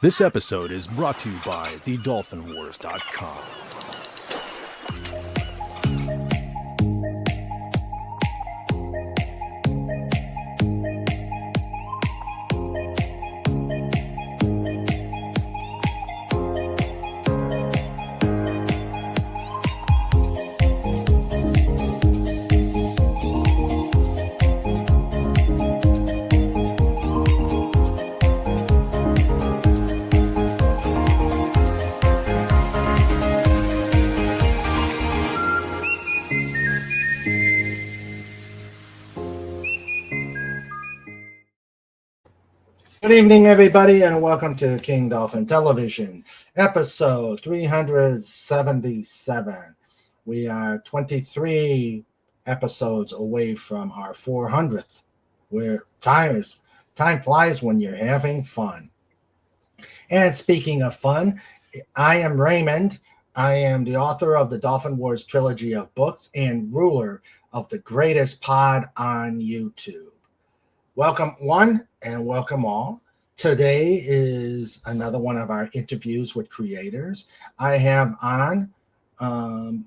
This episode is brought to you by thedolphinwars.com. Good evening, everybody, and welcome to King Dolphin Television, episode 377. We are 23 episodes away from our 400th, where time flies when you're having fun. And speaking of fun, I am Raymond. I am the author of the Dolphin Wars trilogy of books and ruler of the greatest pod on YouTube. Welcome one and welcome all. Today is another one of our interviews with creators. I have on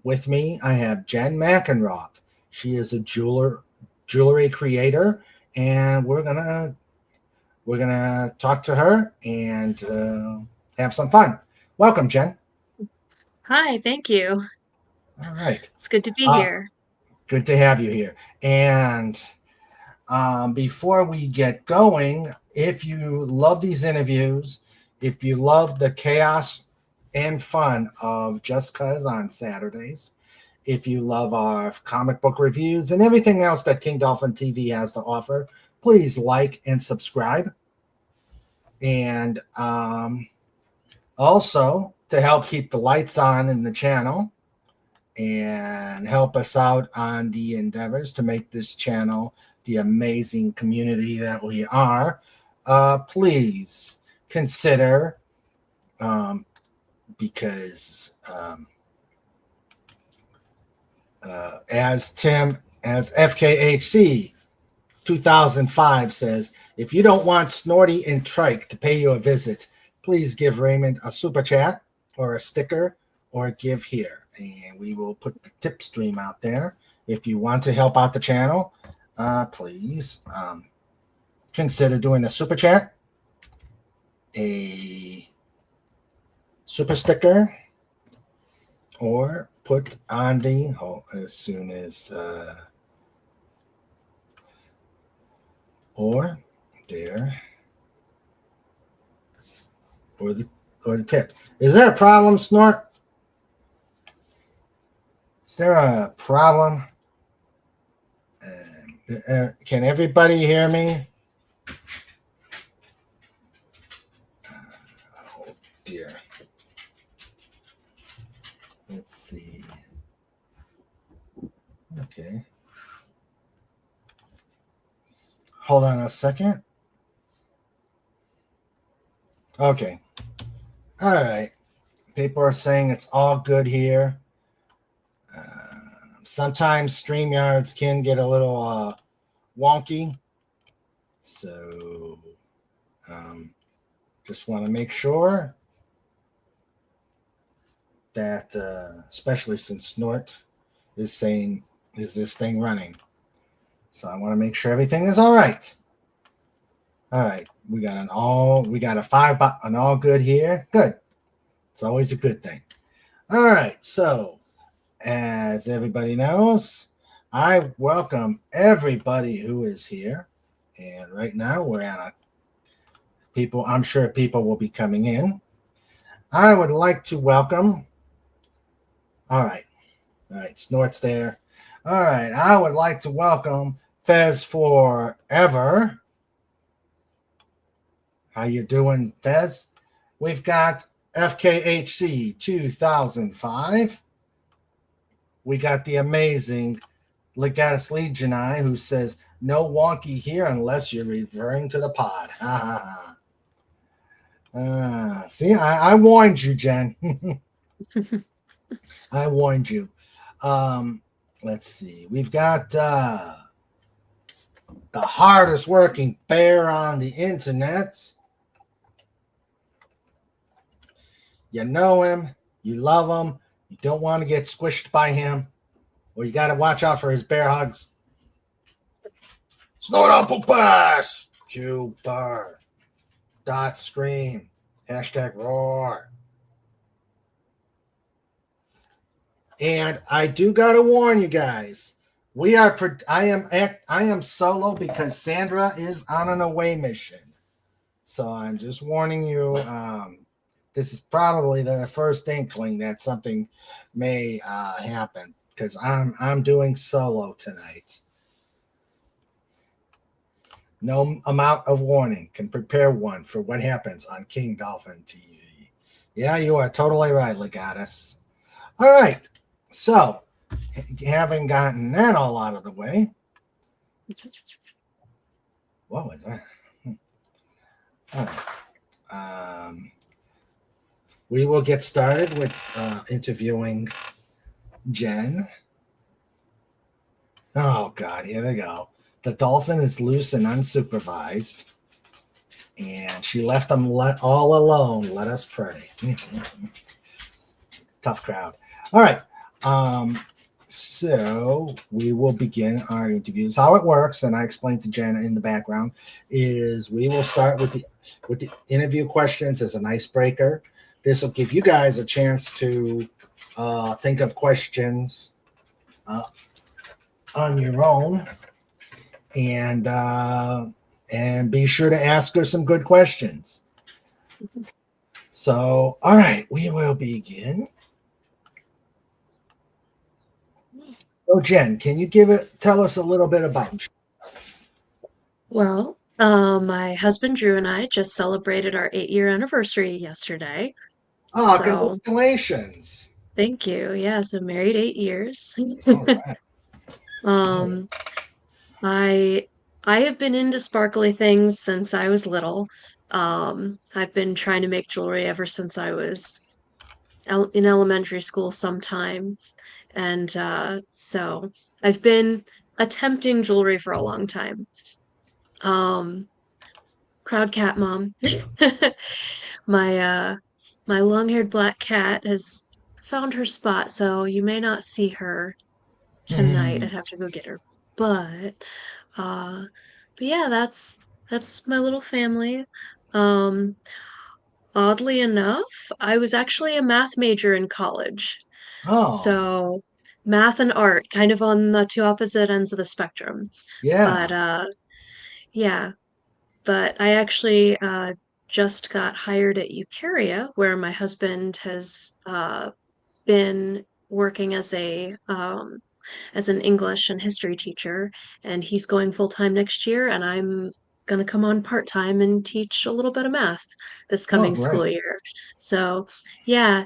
with me, I have Jen Mackenroth. She is a jewelry creator, and we're gonna talk to her and have some fun. Welcome, Jen. Hi, thank you. All right. It's good to be here. Good to have you here. And before we get going, if you love these interviews, if you love the chaos and fun of Just Cuz on Saturdays, if you love our comic book reviews and everything else that King Dolphin TV has to offer, please like and subscribe. And also, to help keep the lights on in the channel and help us out on the endeavors to make this channel the amazing community that we are, please consider, because as FKHC 2005 says, if you don't want Snorty and Trike to pay you a visit, please give Raymond a super chat or a sticker or a give here, and we will put the tip stream out there. If you want to help out the channel, please consider doing a super chat, a super sticker, or put on the as soon as or there or the tip. Is there a problem, Snort? Is there a problem? Can everybody hear me? Oh dear. Let's see. Okay. Hold on a second. Okay. All right. People are saying it's all good here. Sometimes StreamYards can get a little wonky. So just want to make sure that, especially since Snort is saying, is this thing running? So I want to make sure everything is all right. All right. We got an all good here. Good. It's always a good thing. All right. So, as everybody knows, I welcome everybody who is here. And right now we're at I'm sure people will be coming in. I would like to welcome. All right. Snort's there. All right. I would like to welcome Fez Forever. How you doing, Fez? We've got FKHC 2005. We got the amazing Legatus Legionai, who says, no wonky here unless you're referring to the pod. See, I warned you, Jen. I warned you. Let's see. We've got the hardest working bear on the internet. You know him, you love him, you don't want to get squished by him, or you got to watch out for his bear hugs. Snort apple pass! Q bar. Dot scream. Hashtag roar. And I do gotta warn you guys. I am solo because Sandra is on an away mission. So I'm just warning you. This is probably the first inkling that something may happen because I'm doing solo tonight. No amount of warning can prepare one for what happens on King Dolphin TV. Yeah, you are totally right, Legatus. All right. So, having gotten that all out of the way, what was that? All right. We will get started with interviewing Jen. Oh, God, here we go. The dolphin is loose and unsupervised, and she left them all alone. Let us pray. Tough crowd. All right. So we will begin our interviews. How it works, and I explained to Jen in the background, is we will start with the interview questions as an icebreaker. This will give you guys a chance to think of questions on your own, and be sure to ask her some good questions. So, all right, we will begin. So, Jen, can you tell us a little bit about you? Well, my husband Drew and I just celebrated our 8-year anniversary yesterday. Oh, So congratulations. thank you. Yeah, so married 8 years. All right. Um, I I have been into sparkly things since I was little. I've been trying to make jewelry ever since I was in elementary school sometime. And so I've been attempting jewelry for a long time. Um, Crowd cat mom. My my long-haired black cat has found her spot, so you may not see her tonight. I'd have to go get her. But uh but yeah, that's my little family. Um Oddly enough, I was actually a math major in college. Oh, So math and art kind of on the two opposite ends of the spectrum. yeah. But yeah, but I actually just got hired at Eukarya, where my husband has been working as an English and history teacher, and he's going full time next year, and I'm gonna come on part time and teach a little bit of math this Oh, coming great. school year. So yeah,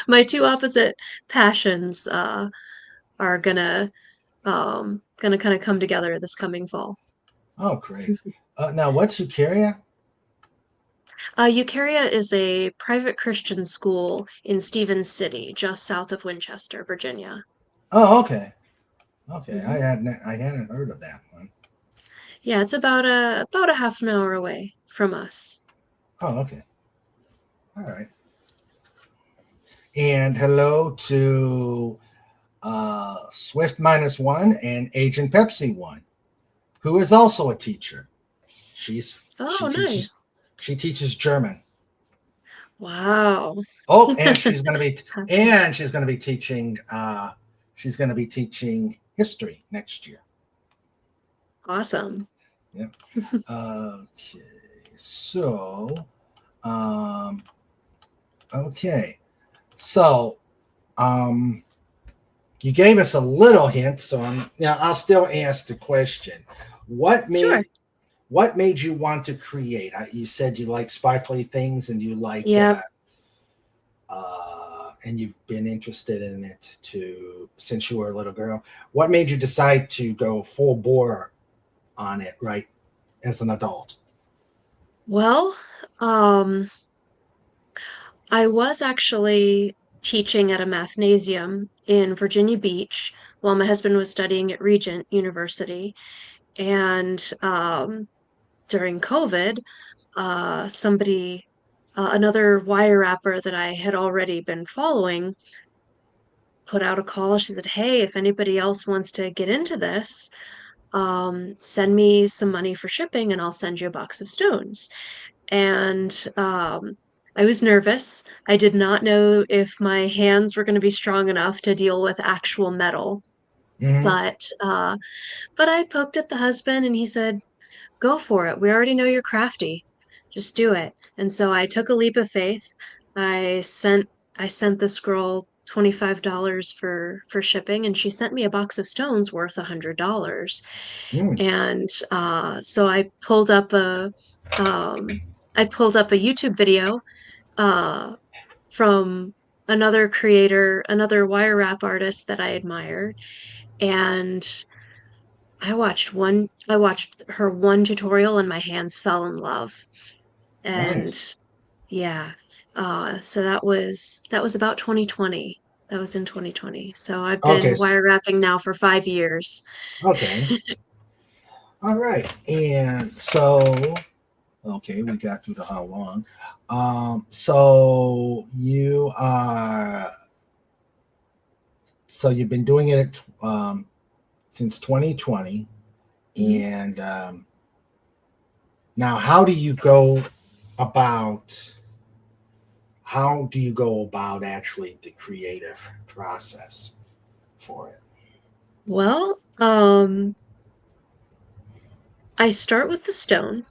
my two opposite passions are gonna kind of come together this coming fall. Oh, great. Now, what's Eukarya? Eukarya is a private Christian school in Stevens City, just south of Winchester, Virginia. Oh, okay. Okay, Hmm. I hadn't heard of that one. Yeah, it's about a half an hour away from us. Oh, okay. All right. And hello to Swift minus one and Agent Pepsi one, who is also a teacher. She Oh, teaches nice. she teaches German. Wow. Oh, and she's going to be teaching history next year. Awesome. Yep. Okay. So, um, okay. So, you gave us a little hint, so I'll still ask the question. What Sure. made what made you want to create? You said you like sparkly things and you like Yep. and you've been interested in it since you were a little girl. What made you decide to go full bore on it right as an adult? Well, um, I was actually teaching at a mathnasium in Virginia Beach while my husband was studying at Regent University. And during COVID, somebody another wire wrapper that I had already been following put out a call. She said, "Hey, if anybody else wants to get into this, send me some money for shipping and I'll send you a box of stones." And I was nervous. I did not know if my hands were going to be strong enough to deal with actual metal. Hmm. But I poked at the husband and he said, "Go for it. We already know you're crafty. Just do it." And so I took a leap of faith. I sent I sent this girl $25 for shipping, and she sent me a box of stones worth $100. Mm, And so um, I pulled up a YouTube video uh, from another creator, another wire wrap artist that I admired, and I watched her one tutorial and my hands fell in love. And nice. yeah, so that was about 2020. That was in 2020. So I've Okay. been wire wrapping now for 5 years. Okay. All right. And so, okay, we got through the how long. So you've been doing it since 2020, Mhm. and now about how do you go about actually the creative process for it? Well, I start with the stone,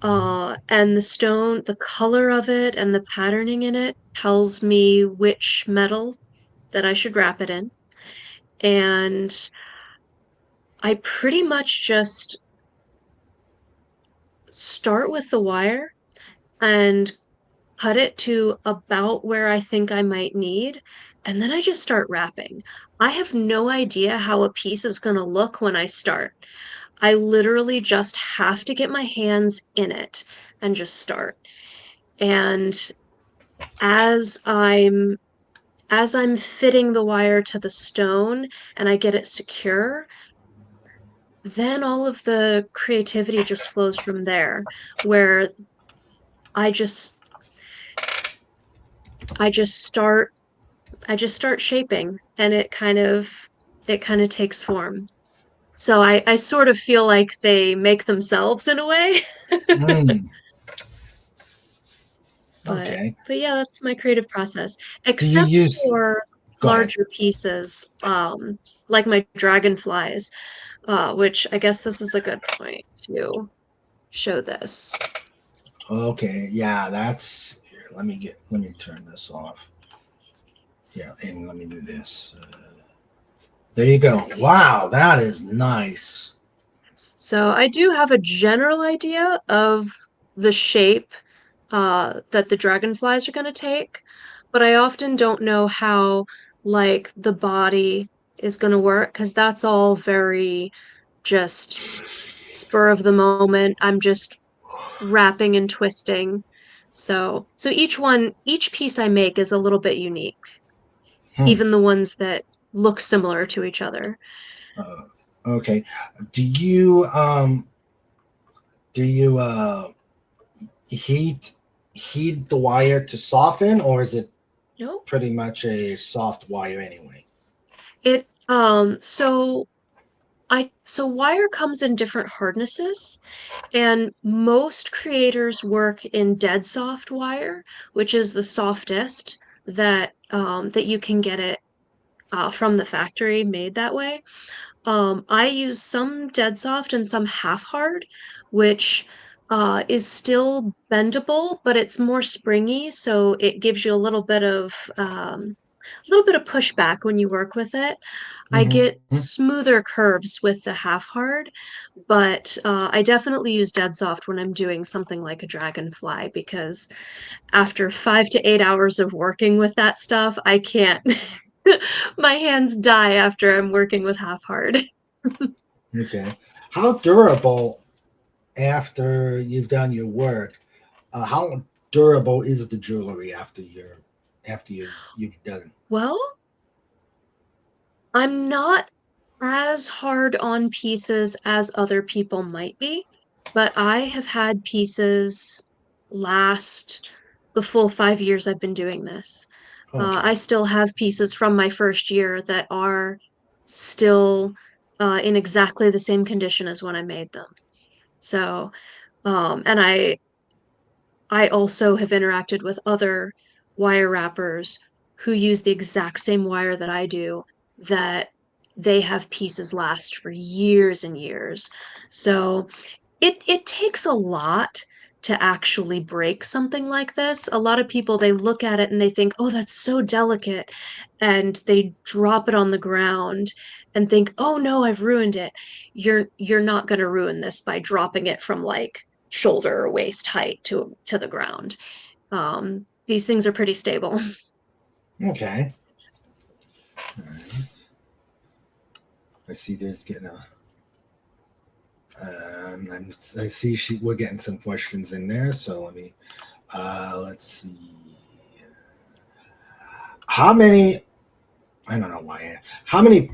and the stone, the color of it and the patterning in it tells me which metal that I should wrap it in. And I pretty much just start with the wire and cut it to about where I think I might need, and then I just start wrapping. I have no idea how a piece is going to look when I start. I literally just have to get my hands in it and just start. And as I'm as I'm fitting the wire to the stone and I get it secure, then all of the creativity just flows from there, where I just I just start I just start shaping and it kind of takes form. So I sort of feel like they make themselves in a way. Mm, But okay. yeah, that's my creative process. Do you Except use? for Go ahead. larger pieces, like my dragonflies, which I guess this is a good point to show this. Okay. Yeah, that's. Here, let me turn this off. Yeah, and let me do this. There you go. Wow, that is nice. So I do have a general idea of the shape that the dragonflies are going to take, but I often don't know how, like, the body is going to work because that's all very just spur of the moment. I'm just wrapping and twisting. So each piece I make is a little bit unique, Hmm. even the ones that look similar to each other. Uh, okay. Do you um do you heat heat the wire to soften, or is it Nope. pretty much a soft wire anyway? It so wire comes in different hardnesses, and most creators work in dead soft wire, which is the softest that you can get it from the factory made that way. I use some dead soft and some half hard, which is still bendable, but it's more springy, so it gives you a little bit of pushback when you work with it. I get Mm-hmm. smoother curves with the half hard, but I definitely use dead soft when I'm doing something like a dragonfly because after 5 to 8 hours of working with that stuff, I can't. My hands die after I'm working with half hard. Okay. How durable after you've done your work? How durable is the jewelry you've done? Well, I'm not as hard on pieces as other people might be, but I have had pieces last the full 5 years I've been doing this. Okay. I still have pieces from my first year that are still in exactly the same condition as when I made them. So, and I also have interacted with other wire wrappers who use the exact same wire that I do, that they have pieces last for years and years. So it takes a lot to actually break something like this. A lot of people, they look at it and they think, "Oh, that's so delicate." And they drop it on the ground and think, "Oh no, I've ruined it." You're not going to ruin this by dropping it from like shoulder or waist height to the ground. These things are pretty stable. Okay. All right. I see there's getting a. I see we're getting some questions in there. So let me. Let's see. How many? I don't know why. How many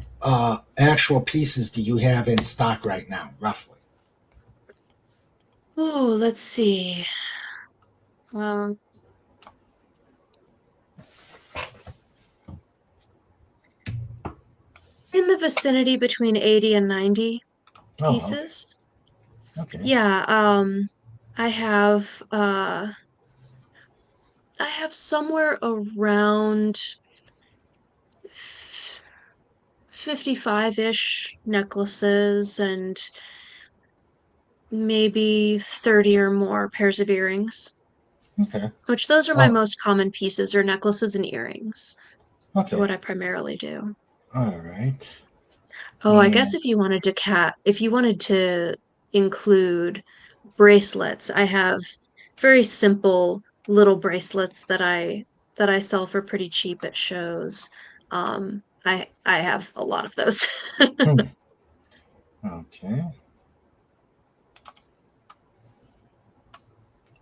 actual pieces do you have in stock right now, roughly? Oh, let's see. Well, in the vicinity between 80 and 90 Oh, okay. pieces. Okay. Yeah, I have uh I have somewhere around 55-ish necklaces and maybe 30 or more pairs of earrings, Okay. which those are my Oh, most common pieces, are necklaces and earrings, are okay. what I primarily do. All right. Oh, I guess And if you wanted to include bracelets, I have very simple little bracelets that I sell for pretty cheap at shows. I have a lot of those. hmm, okay.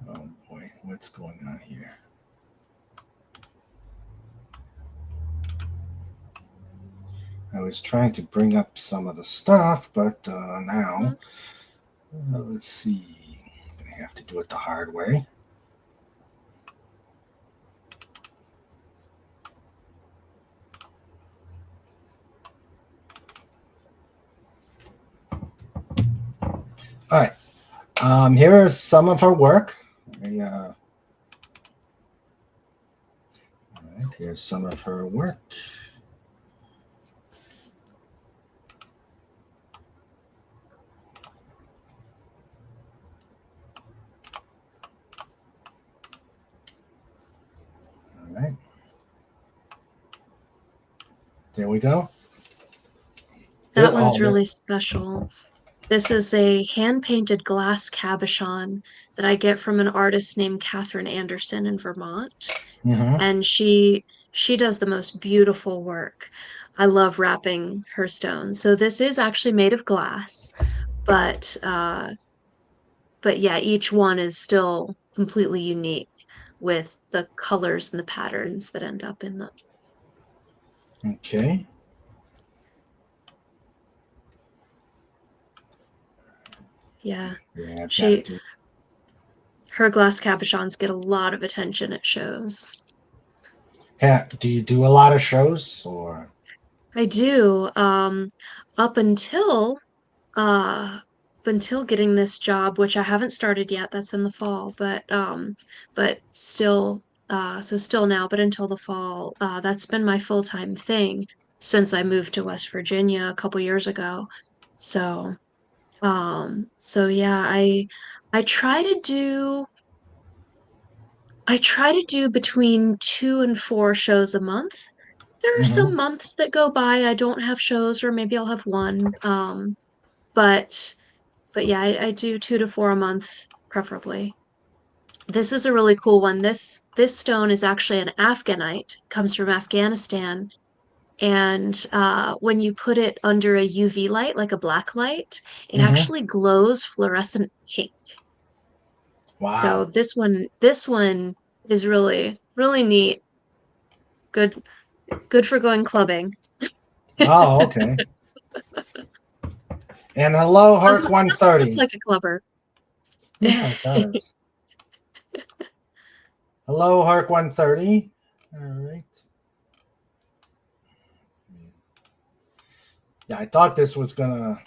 Oh boy, what's going on here? I was trying to bring up some of the stuff, but now let's see. I'm gonna have to do it the hard way. All right. Here is some of her work. All right. Here's some of her work. All right. There we go. That Oh, one's really special. This is a hand-painted glass cabochon that I get from an artist named Catherine Anderson in Vermont. mm-hmm. And she does the most beautiful work. I love wrapping her stones. So this is actually made of glass, but yeah, each one is still completely unique with the colors and the patterns that end up in them. Okay. Yeah. Yeah, I've got She to. Her glass cabochons get a lot of attention at shows. Do you do a lot of shows or? I do. Up until uh getting this job, which I haven't started yet, that's in the fall, but still still now, but until the fall, that's been my full-time thing since I moved to West Virginia a couple years ago. So so yeah, I try to do between 2 and 4 shows a month. There are Mm-hmm. some months that go by I don't have shows, or maybe I'll have one. But yeah, I do 2 to 4 a month, preferably. This is a really cool one. This stone is actually an Afghanite, comes from Afghanistan, and when you put it under a UV light, like a black light, it Mm-hmm. actually glows fluorescent pink. So Wow. this one is really really neat. Good for going clubbing. Oh, okay. And hello, Herc Doesn't look 130. like a clubber. Yeah, it does. Hello, Hark 130. All right. Yeah, I thought this was gonna.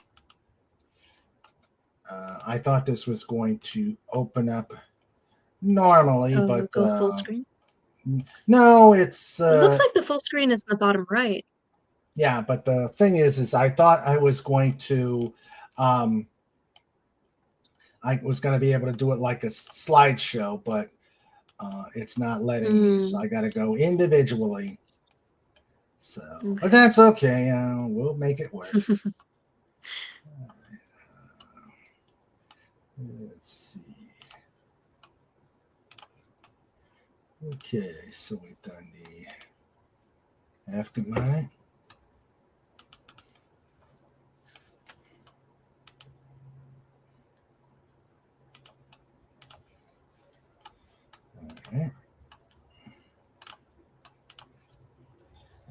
I thought this was going to open up normally, Oh, but go full screen. no, it's It looks like the full screen is in the bottom right. yeah. But the thing is I thought I was going to, um, I was going to be able to do it like a slideshow, but it's not letting me. So Mm, I got to go individually. So, but okay. that's okay. We'll make it work. Let's see. Okay, so we've done the aftermath. Okay.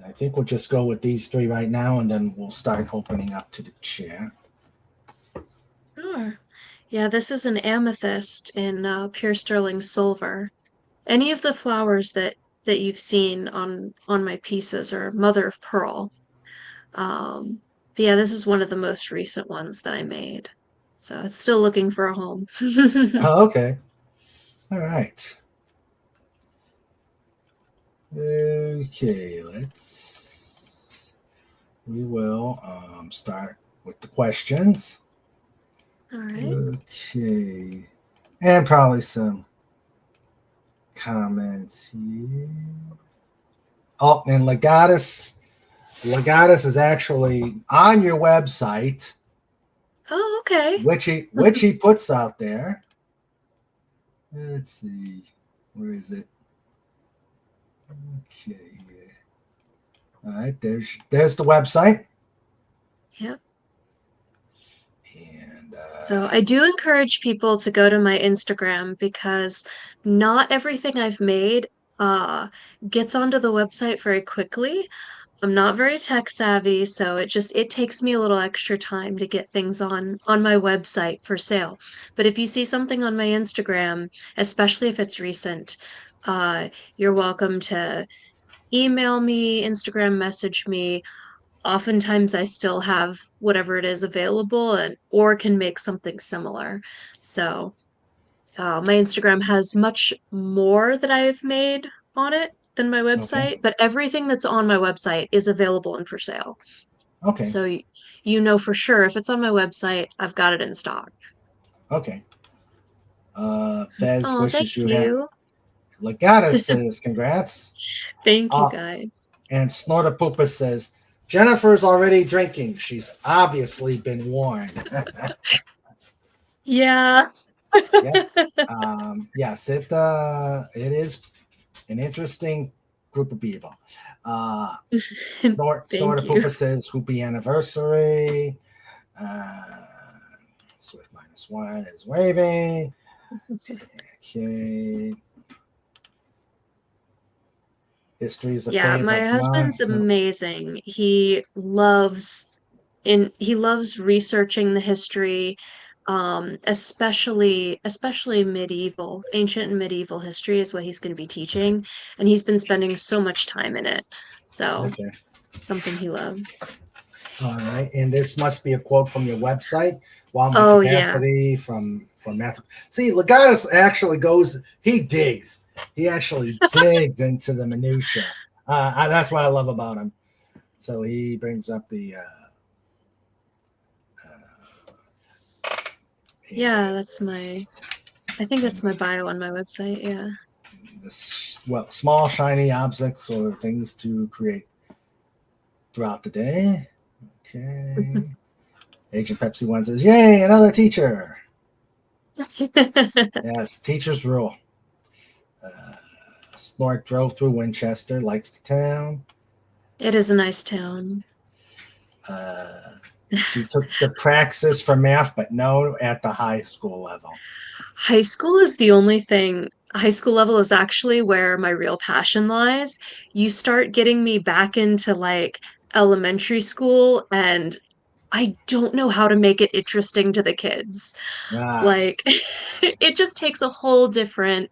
I think we'll just go with these three right now, and then we'll start opening up to the chat. Sure. Yeah, this is an amethyst in pure sterling silver. Any of the flowers that you've seen on my pieces are mother of pearl. But yeah, this is one of the most recent ones that I made. So it's still looking for a home. Oh, okay. All right. Okay, we will start with the questions. All right. Okay. And probably some comments here. Oh, and Legatus is actually on your website, Oh, okay. which he puts out there. Let's see. Where is it? Okay. All right, there's the website. Yep. And So I do encourage people to go to my Instagram because not everything I've made uh gets onto the website very quickly. I'm not very tech savvy, so it takes me a little extra time to get things on my website for sale. But if you see something on my Instagram, especially if it's recent, uh, you're welcome to email me, Instagram message me. Oftentimes I still have whatever it is available and or can make something similar. So my Instagram has much more that I've made on it than my okay, website, but everything that's on my website is available and for sale. okay, So you know for sure if it's on my website, I've got it in stock. okay. Fez Oh, thank wishes you have. you. Legata says congrats. Thank you Uh, guys. and Snorta Poopa says Jennifer's already drinking. She's obviously been warned. Yeah. Yep. Yes, it is an interesting group of people. Uh, Thank Snorta you. Poopa says Hoopy anniversary. Uh, Swift -1 is waving. Okay. History is a Yeah, favorite my of husband's mine. amazing. He loves researching the history, especially medieval, ancient and medieval history is what he's going to be teaching, and he's been spending so much time in it. So, Okay. something he loves. All right. And this must be a quote from your website. While my Oh yeah. capacity from Matthew. See, Legatus actually goes, he digs. He actually digs into the minutia. That's what I love about him. So he brings up the Yeah, it's, I think that's my bio on my website. Yeah. small shiny objects or things to create throughout the day. Okay. Agent Pepsi One says, "Yay, another teacher!" Yes, teachers rule. Uh, Snort drove through Winchester, likes the town. It is a nice town. Uh, she took the praxis for math, but no at the high school level. High school is the only thing. High school level is actually where my real passion lies. You start getting me back into like elementary school, and I don't know how to make it interesting to the kids. Ah, Like, it just takes a whole different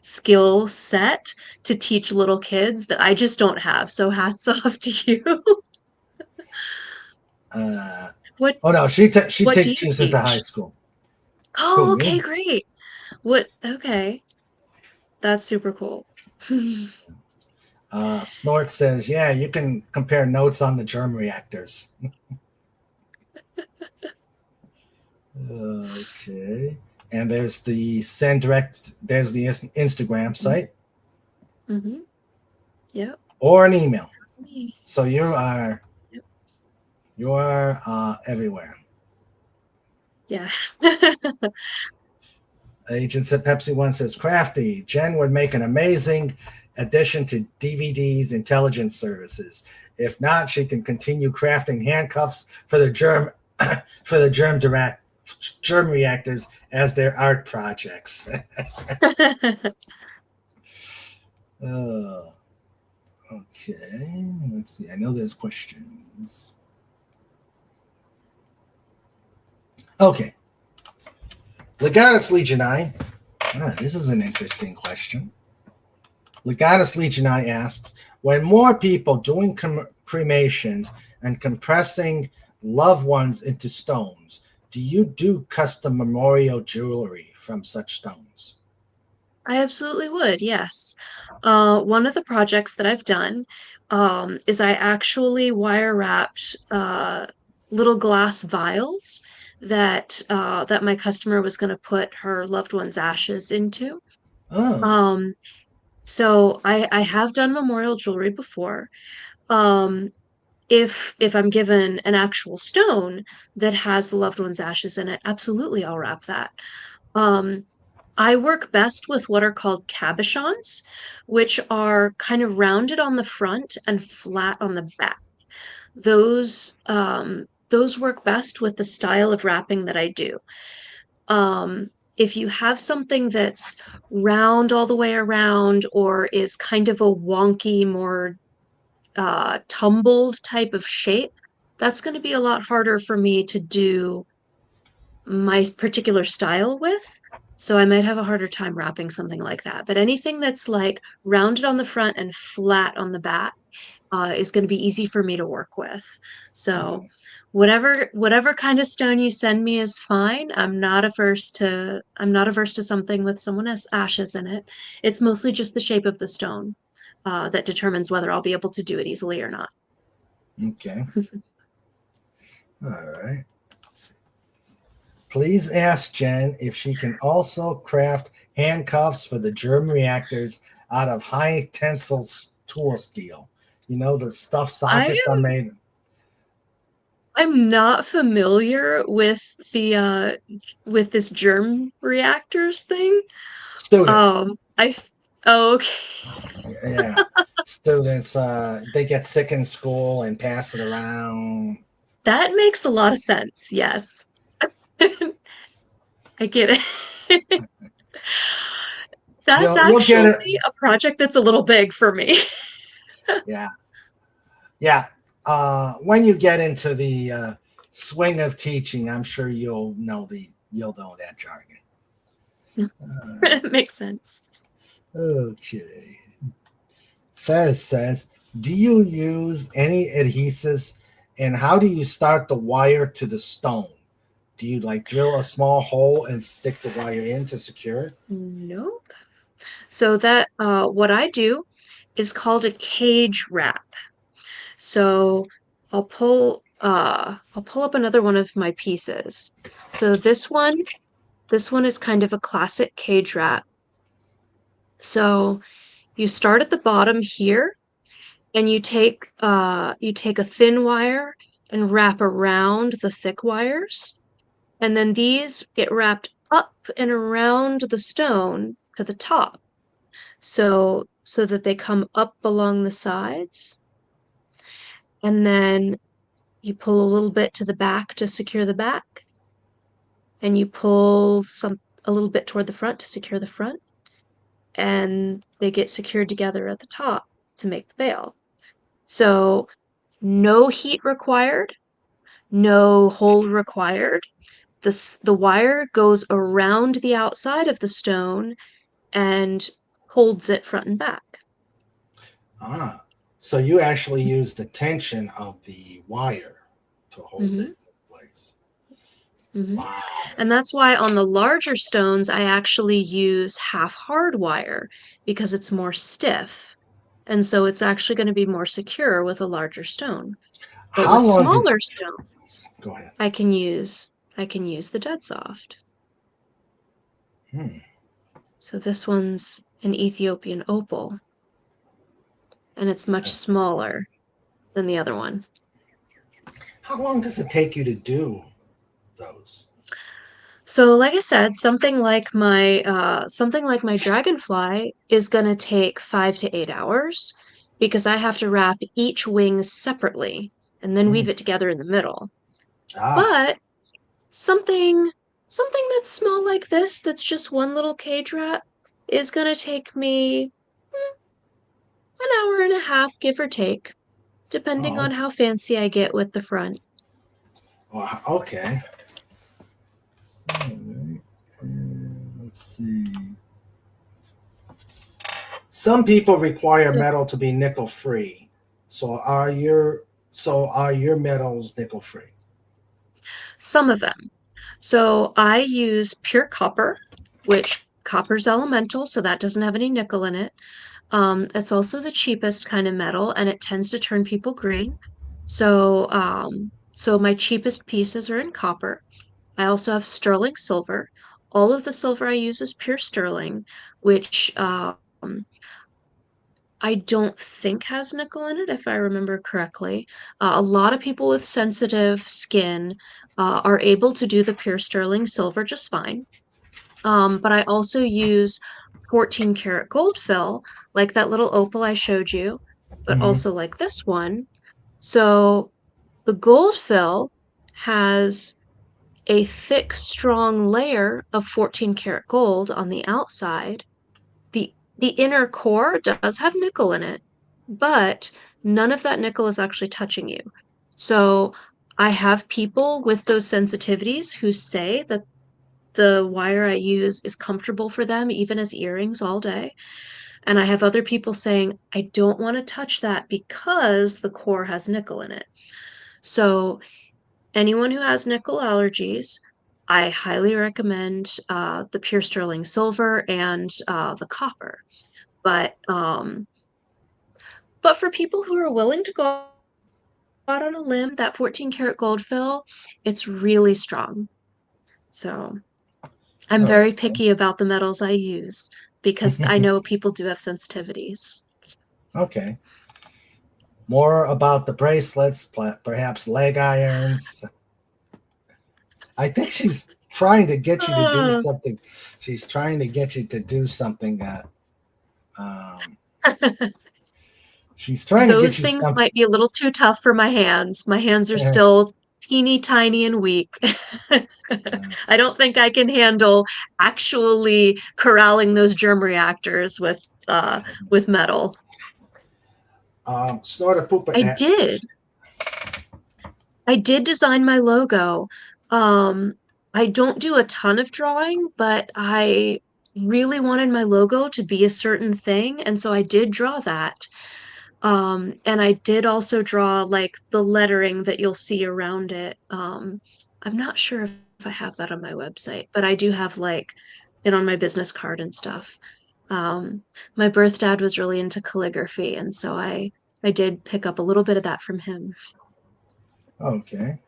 skill set to teach little kids that I just don't have. So hats off to you. uh, What oh no, she what do you teaches into high teach? school. Who, Oh, okay, me? great. What okay. That's super cool. Snort says, yeah, you can compare notes on the germ reactors. Okay. And there's the send direct, there's the Instagram site Mm-hmm. Yep, or an email. that's me. So Yep. you are everywhere. Yeah. Agents at Pepsi One says, crafty. Jen would make an amazing addition to DVD's intelligence services. If not, she can continue crafting handcuffs for the for the germ reactors as their art projects. Oh, okay. Let's see. I know there's questions. Okay. Legatus Legionine. This is an interesting question. Legatus Legionine asks, when more people doing cremations and compressing loved ones into stones, do you do custom memorial jewelry from such stones? I absolutely would, yes. One of the projects that I've done is I actually wire wrapped little glass vials that my customer was going to put her loved one's ashes into. Oh, Um, so I have done memorial jewelry before. Um, if I'm given an actual stone that has the loved one's ashes in it, absolutely I'll wrap that. Um, I work best with what are called cabochons, which are kind of rounded on the front and flat on the back. Those work best with the style of wrapping that I do. If you have something that's round all the way around or is kind of a wonky, more tumbled type of shape, that's going to be a lot harder for me to do my particular style with. So I might have a harder time wrapping something like that. But anything that's like rounded on the front and flat on the back is going to be easy for me to work with. So whatever kind of stone you send me is fine. I'm not averse to something with someone else's ashes in it. It's mostly just the shape of the stone that determines whether I'll be able to do it easily or not. okay. All right. Please ask Jen if she can also craft handcuffs for the germ reactors out of high tensile tool steel. You know, the stuff I sockets are am made. I'm not familiar with this germ reactors thing. Students. I oh, okay. Yeah. Students, they get sick in school and pass it around. That makes a lot of sense. Yes. I get it. That's You'll get it. actually a project that's a little big for me. Yeah. Yeah. When you get into the swing of teaching, I'm sure you'll know that jargon. Uh, It makes sense. okay. Fez says, do you use any adhesives and how do you start the wire to the stone? Do you like drill a small hole and stick the wire in to secure it? Nope. So that what I do is called a cage wrap. So I'll pull up another one of my pieces. So this one is kind of a classic cage wrap. So you start at the bottom here and you take a thin wire and wrap around the thick wires. And then these get wrapped up and around the stone to the top. So that they come up along the sides. And then you pull a little bit to the back to secure the back. And you pull a little bit toward the front to secure the front. And they get secured together at the top to make the veil. So no heat required, no hole required. The wire goes around the outside of the stone and holds it front and back. Ah, so you actually use the tension of the wire to hold Hmm. it in place. Hmm. Wow. And that's why on the larger stones, I actually use half hard wire because it's more stiff. And so it's actually going to be more secure with a larger stone. But How with long did? smaller stones, Go ahead. I can use I can use the dead soft. Hmm. So this one's an Ethiopian opal, and it's much smaller than the other one. How long does it take you to do those? So, like I said, something like my dragonfly is gonna take 5 to 8 hours because I have to wrap each wing separately and then Hmm. weave it together in the middle. Ah. But something something that's small like this, that's just one little cage wrap, is gonna take me an hour and a half, give or take, depending Oh. on how fancy I get with the front. Well, okay. All right. Let's see. Some people require So metal to be nickel free. So are your metals nickel free? some of them. So I use pure copper, which copper's elemental, so that doesn't have any nickel in it. It's also the cheapest kind of metal, and it tends to turn people green. So my cheapest pieces are in copper. I also have sterling silver. All of the silver I use is pure sterling, which I don't think has nickel in it, if I remember correctly. A lot of people with sensitive skin are able to do the pure sterling silver just fine. But I also use 14 karat gold fill, like that little opal I showed you, but Hmm. also like this one. So the gold fill has a thick, strong layer of 14 karat gold on the outside. The inner core does have nickel in it, but none of that nickel is actually touching you. So I have people with those sensitivities who say that the wire I use is comfortable for them, even as earrings all day. And I have other people saying, I don't want to touch that because the core has nickel in it. So anyone who has nickel allergies, I highly recommend the pure sterling silver and the copper. But um, but for people who are willing to go out on a limb, that 14 karat gold fill, it's really strong. So I'm Oh, very picky about the metals I use because I know people do have sensitivities. okay. More about the bracelets, perhaps leg irons. I think she's trying to get you to do Uh, something. She's trying to get you to do something. Um, she's trying to get those you things some. might be a little too tough for my hands. My hands are still teeny tiny and weak. I don't think I can handle actually corralling those germ reactors with metal. Snorter Pooper. I did. I did design my logo. Um, I don't do a ton of drawing, but I really wanted my logo to be a certain thing, and so I did draw that. And I did also draw like the lettering that you'll see around it. I'm not sure if I have that on my website, but I do have like it on my business card and stuff. Um, my birth dad was really into calligraphy, and so I did pick up a little bit of that from him. Okay.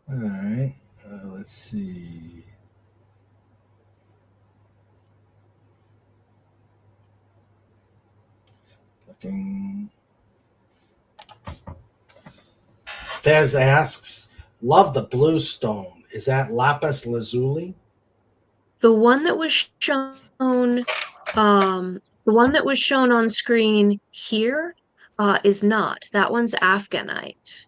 All right. Let's see. Looking. Fez asks, "Love the blue stone. Is that lapis lazuli?" The one that was the one that was shown on screen here, is not. That one's Afghanite.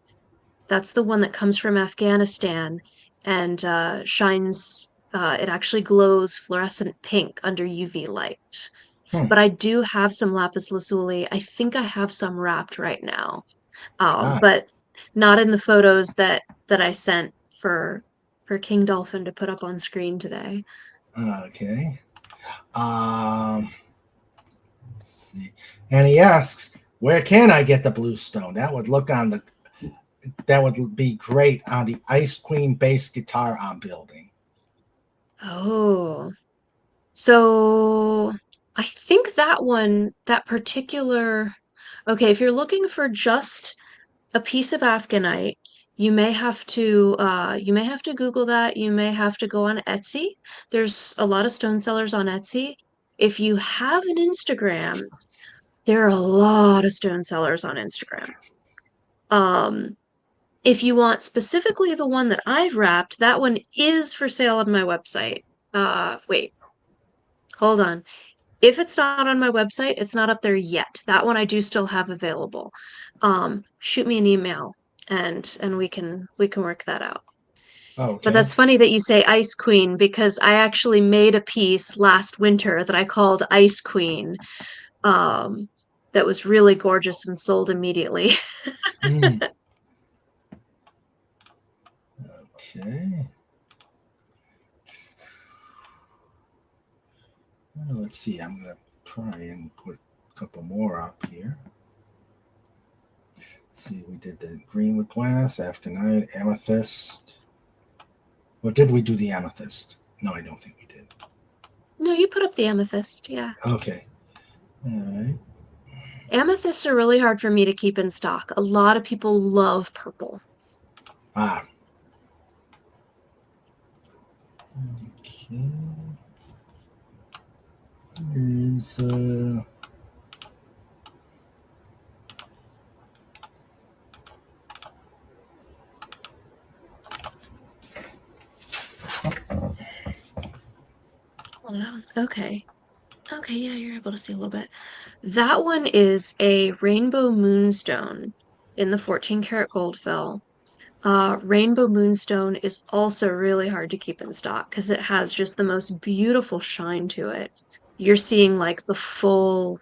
That's the one that comes from Afghanistan and shines. It actually glows fluorescent pink under UV light. Hmm. but I do have some lapis lazuli. I think I have some wrapped right now. Ah, But not in the photos that I sent for King Dolphin to put up on screen today. okay. Um, let's see. And he asks, where can I get the blue stone? That would be great on the Ice Queen bass guitar I'm building. Oh, so I think that one, that particular, okay, if you're looking for just a piece of Afghanite, you may have to Google that. You may have to go on Etsy. There's a lot of stone sellers on Etsy. If you have an Instagram, there are a lot of stone sellers on Instagram. Um, if you want specifically the one that I've wrapped, that one is for sale on my website. Wait, hold on. If it's not on my website, it's not up there yet. That one I do still have available. Shoot me an email and we can work that out. But Okay. that's funny that you say Ice Queen because I actually made a piece last winter that I called Ice Queen. Um, that was really gorgeous and sold immediately. Hmm. Okay. Well, let's see. I'm going to try and put a couple more up here. Let's see. We did the green with glass, Afghanite, amethyst. Or did we do the amethyst? No, I don't think we did. No, you put up the amethyst, yeah. Okay. All right. Amethysts are really hard for me to keep in stock. A lot of people love purple. Ah. Okay. Is Okay. Okay, yeah, you're able to see a little bit. That one is a rainbow moonstone in the 14 karat gold fill. Rainbow moonstone is also really hard to keep in stock because it has just the most beautiful shine to it. You're seeing like the full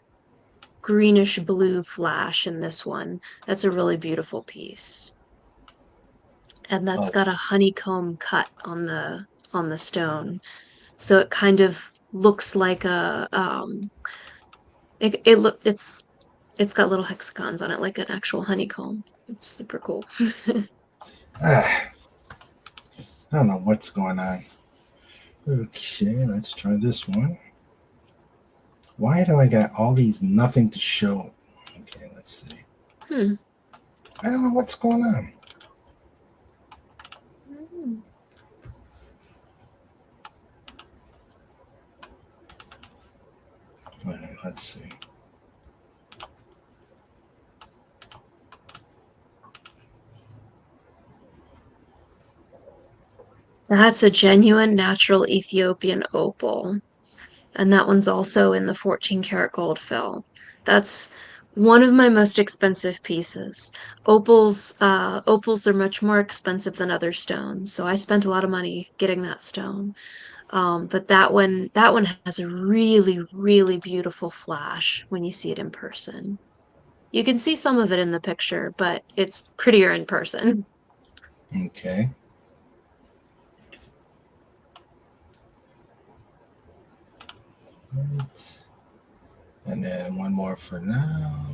greenish blue flash in this one. That's a really beautiful piece. And that's oh got a honeycomb cut on the stone. So it kind of looks like a it's got little hexagons on it like an actual honeycomb. It's super cool. ah, I don't know what's going on. Okay, let's try this one. Why do I got all these nothing to show? Okay, let's see. Hmm. I don't know what's going on. All right, let's see. That's a genuine natural Ethiopian opal. And that one's also in the 14 karat gold fill. That's one of my most expensive pieces. Opals are much more expensive than other stones, so I spent a lot of money getting that stone. But that one has a really, really beautiful flash when you see it in person. You can see some of it in the picture, but it's prettier in person. Okay. Right. And then one more for now.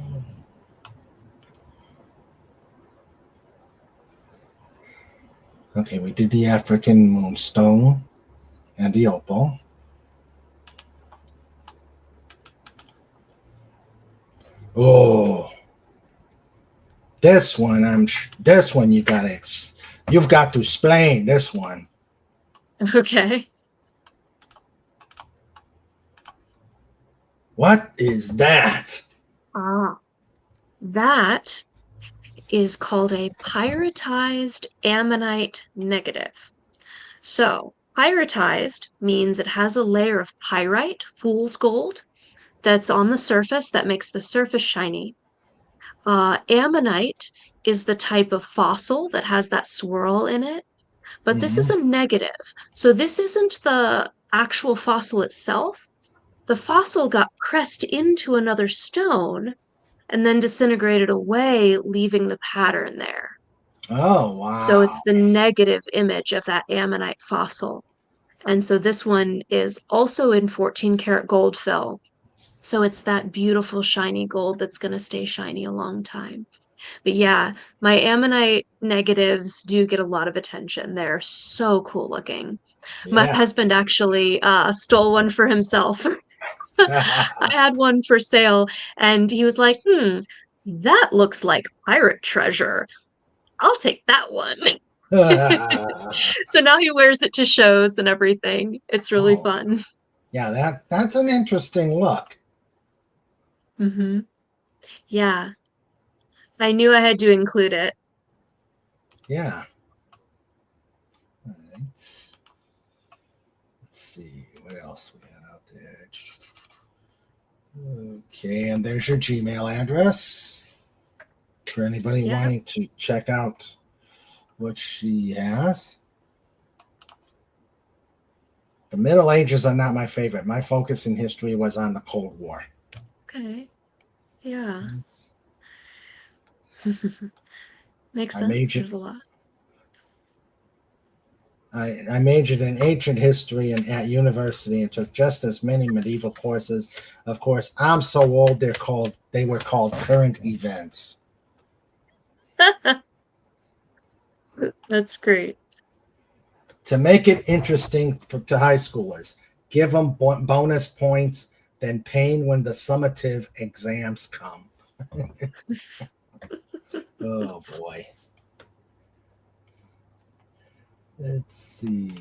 Okay, we did the African moonstone and the opal. Oh, this one you've got to explain this one. Okay. What is that? Ah, that is called a pyritized ammonite negative. So, pyritized means it has a layer of pyrite, fool's gold, that's on the surface that makes the surface shiny. Ammonite is the type of fossil that has that swirl in it, but this is Hmm. a negative. So, this isn't the actual fossil itself. the fossil got pressed into another stone and then disintegrated away, leaving the pattern there. Oh, So wow. it's the negative image of that ammonite fossil. And so this one is also in 14 karat gold fill. So it's that beautiful shiny gold that's going to stay shiny a long time. But yeah, my ammonite negatives do get a lot of attention. They're so cool looking. My Yeah. husband actually stole one for himself. I had one for sale, and he was like, that looks like pirate treasure. I'll take that one. So now he wears it to shows and everything. It's really Oh, fun. yeah, that's an interesting look. Yeah, I knew I had to include it. Yeah. All right. Let's see what else we got out there. Okay, and there's your Gmail address for anybody Yep. wanting to check out what she has. The Middle Ages are not my favorite. My focus in history was on the Cold War. Okay. Yeah. Makes I sense. majored There's a lot. I majored in ancient history and at university and took just as many medieval courses. Of course, I'm so old they were called current events. That's great. To make it interesting to high schoolers, give them bonus points, then pain when the summative exams come. Oh boy. Let's see.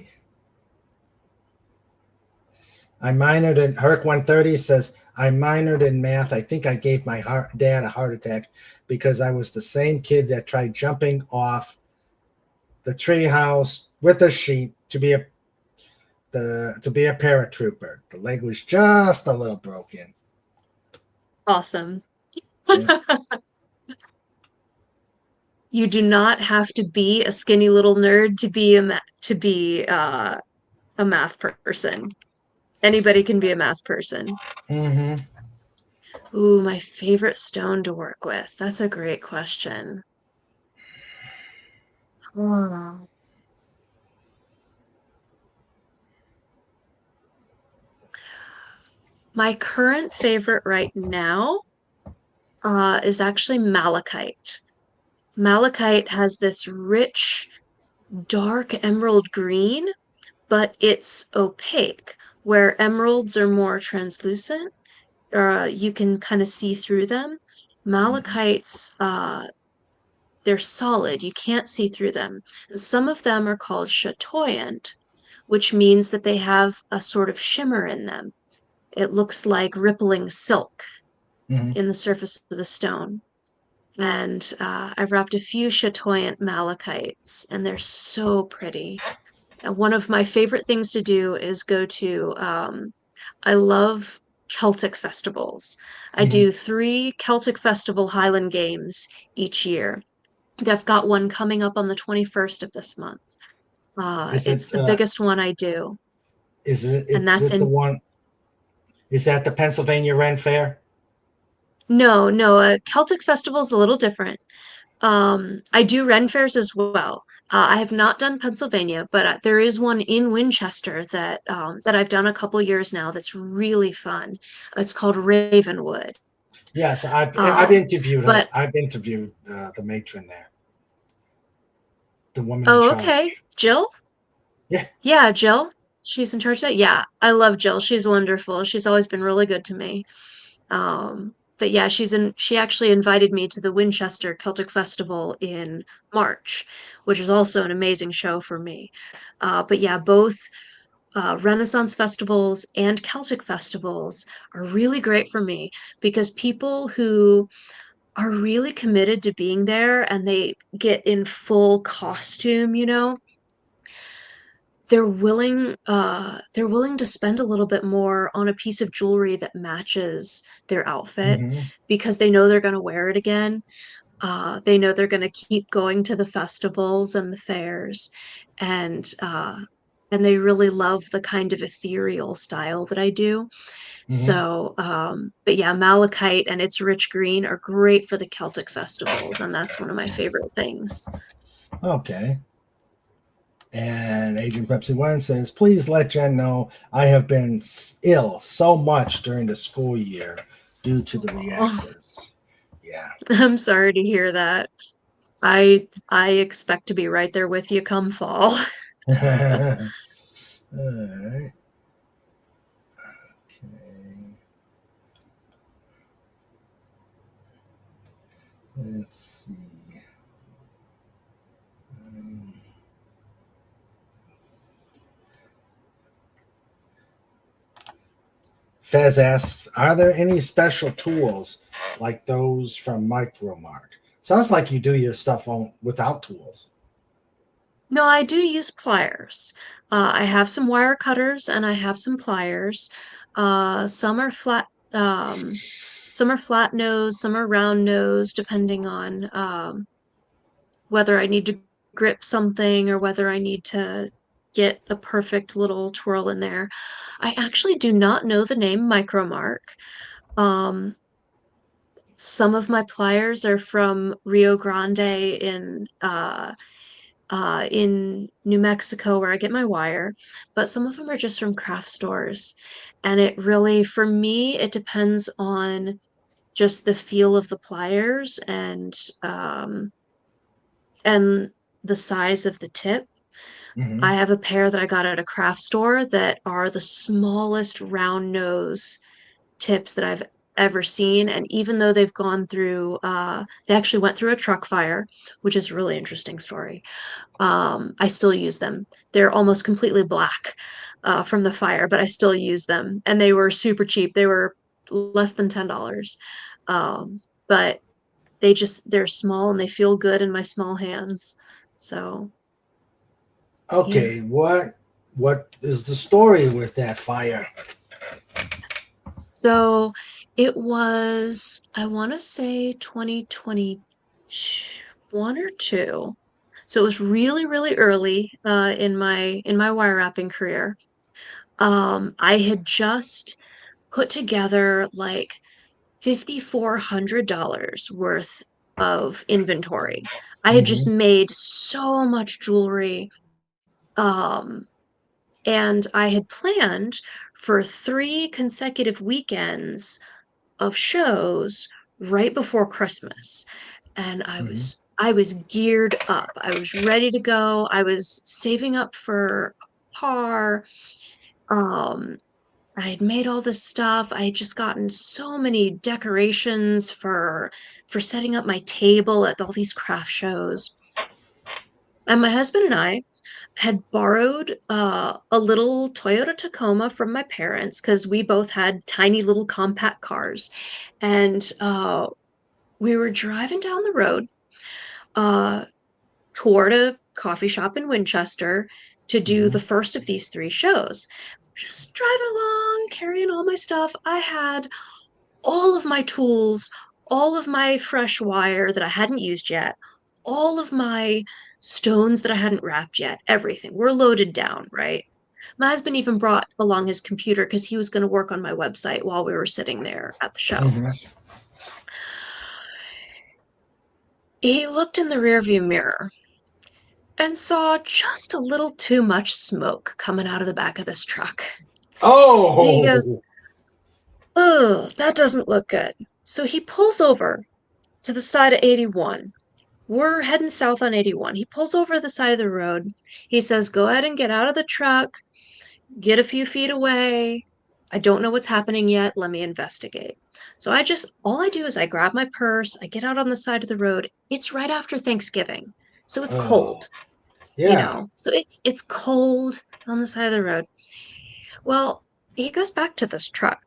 I minored in Herc 130 says I minored in math. I think I gave my dad a heart attack because I was the same kid that tried jumping off the treehouse with a sheet to be a paratrooper. The leg was just a little broken. Awesome. Yeah. You do not have to be a skinny little nerd to be a math person. Anybody can be a math person. Mm-hmm. Ooh, my favorite stone to work with. That's a great question. Oh. My current favorite right now is actually malachite. Malachite has this rich, dark emerald green, but it's opaque, where emeralds are more translucent. You can kind of see through them. Malachites, they're solid. You can't see through them. And some of them are called chatoyant, which means that they have a sort of shimmer in them. It looks like rippling silk Mm-hmm. in the surface of the stone. And I've wrapped a few chatoyant malachites, and they're so pretty. And one of my favorite things to do is go to, I love Celtic festivals. I Mm-hmm. do 3 Celtic Festival Highland Games each year. I've got one coming up on the 21st of this month. Is It's it the biggest one I do, and is that's it the in one? Is that the Pennsylvania Ren Fair? no, no, Celtic Festival is a little different. I do Ren fairs as well. I have not done Pennsylvania, but there is one in Winchester that I've done a couple years now that's really fun. It's called Ravenwood. Yes, I've Um, interviewed her. but I've interviewed the matron there, the woman in oh, okay, charge. Jill? Yeah. Yeah, Jill. She's in charge of that. Yeah, I love Jill. She's wonderful. She's always been really good to me. But yeah, she actually invited me to the Winchester Celtic Festival in March, which is also an amazing show for me. But yeah, both Renaissance festivals and Celtic festivals are really great for me because people who are really committed to being there and they get in full costume, they're willing to spend a little bit more on a piece of jewelry that matches their outfit Mm-hmm. because they know they're going to wear it again. They know they're going to keep going to the festivals and the fairs. And and they really love the kind of ethereal style that I do. Hmm. So, but yeah, malachite and its rich green are great for the Celtic festivals, and that's one of my favorite things. Okay. And Agent Pepsi One says, please let Jen know I have been ill so much during the school year due to the Oh, reactors. Yeah. I'm sorry to hear that. I expect to be right there with you come fall. All right. Okay. Let's see. Um, Fez asks, are there any special tools like those from Micromark? Sounds like you do your stuff on without tools. No, I do use pliers. I have some wire cutters and I have some pliers. Some are some are flat nose, some are round nose, depending on whether I need to grip something or whether I need to get a perfect little twirl in there. I actually do not know the name Micromark. Um, some of my pliers are from Rio Grande in New Mexico where I get my wire, but some of them are just from craft stores. And it really, for me, it depends on just the feel of the pliers and the size of the tip. I Hmm. have a pair that I got at a craft store that are the smallest round nose tips that I've ever seen. And even though they've gone through, they actually went through a truck fire, which is a really interesting story. I still use them. They're almost completely black from the fire, but I still use them. And they were super cheap. They were less than $10. But they're small and they feel good in my small hands. So, yeah. Okay, what is the story with that fire? So it was, I want to say 2021 or two. So it was really, really early in my wire wrapping career. I had just put together like $5,400 worth of inventory. I had just Hmm. made so much jewelry. Um, and I had planned for 3 consecutive weekends of shows right before Christmas. And Hmm. I was geared up. I was ready to go. I was saving up for a car. Um, I had made all this stuff. I had just gotten so many decorations for setting up my table at all these craft shows. And my husband and I had borrowed a little Toyota Tacoma from my parents because we both had tiny little compact cars. And we were driving down the road uh, toward a coffee shop in Winchester to do the Hmm. first of these 3 shows. Just driving along, carrying all my stuff. I had all of my tools, all of my fresh wire that I hadn't used yet, all of my stones that I hadn't wrapped yet, everything. We're loaded down, right? My husband even brought along his computer because he was going to work on my website while we were sitting there at the show. Hmm. He looked in the rearview mirror and saw just a little too much smoke coming out of the back of this truck. And he goes, Oh. oh, that doesn't look good. So he pulls over to the side of 81. We're heading south on 81. He pulls over to the side of the road. He says, go ahead and get out of the truck, get a few feet away. I don't know what's happening yet. Let me investigate. So all I do is I grab my purse, I get out on the side of the road. It's right after Thanksgiving. So it's Oh. cold, Yeah. So it's cold on the side of the road. Well, he goes back to this truck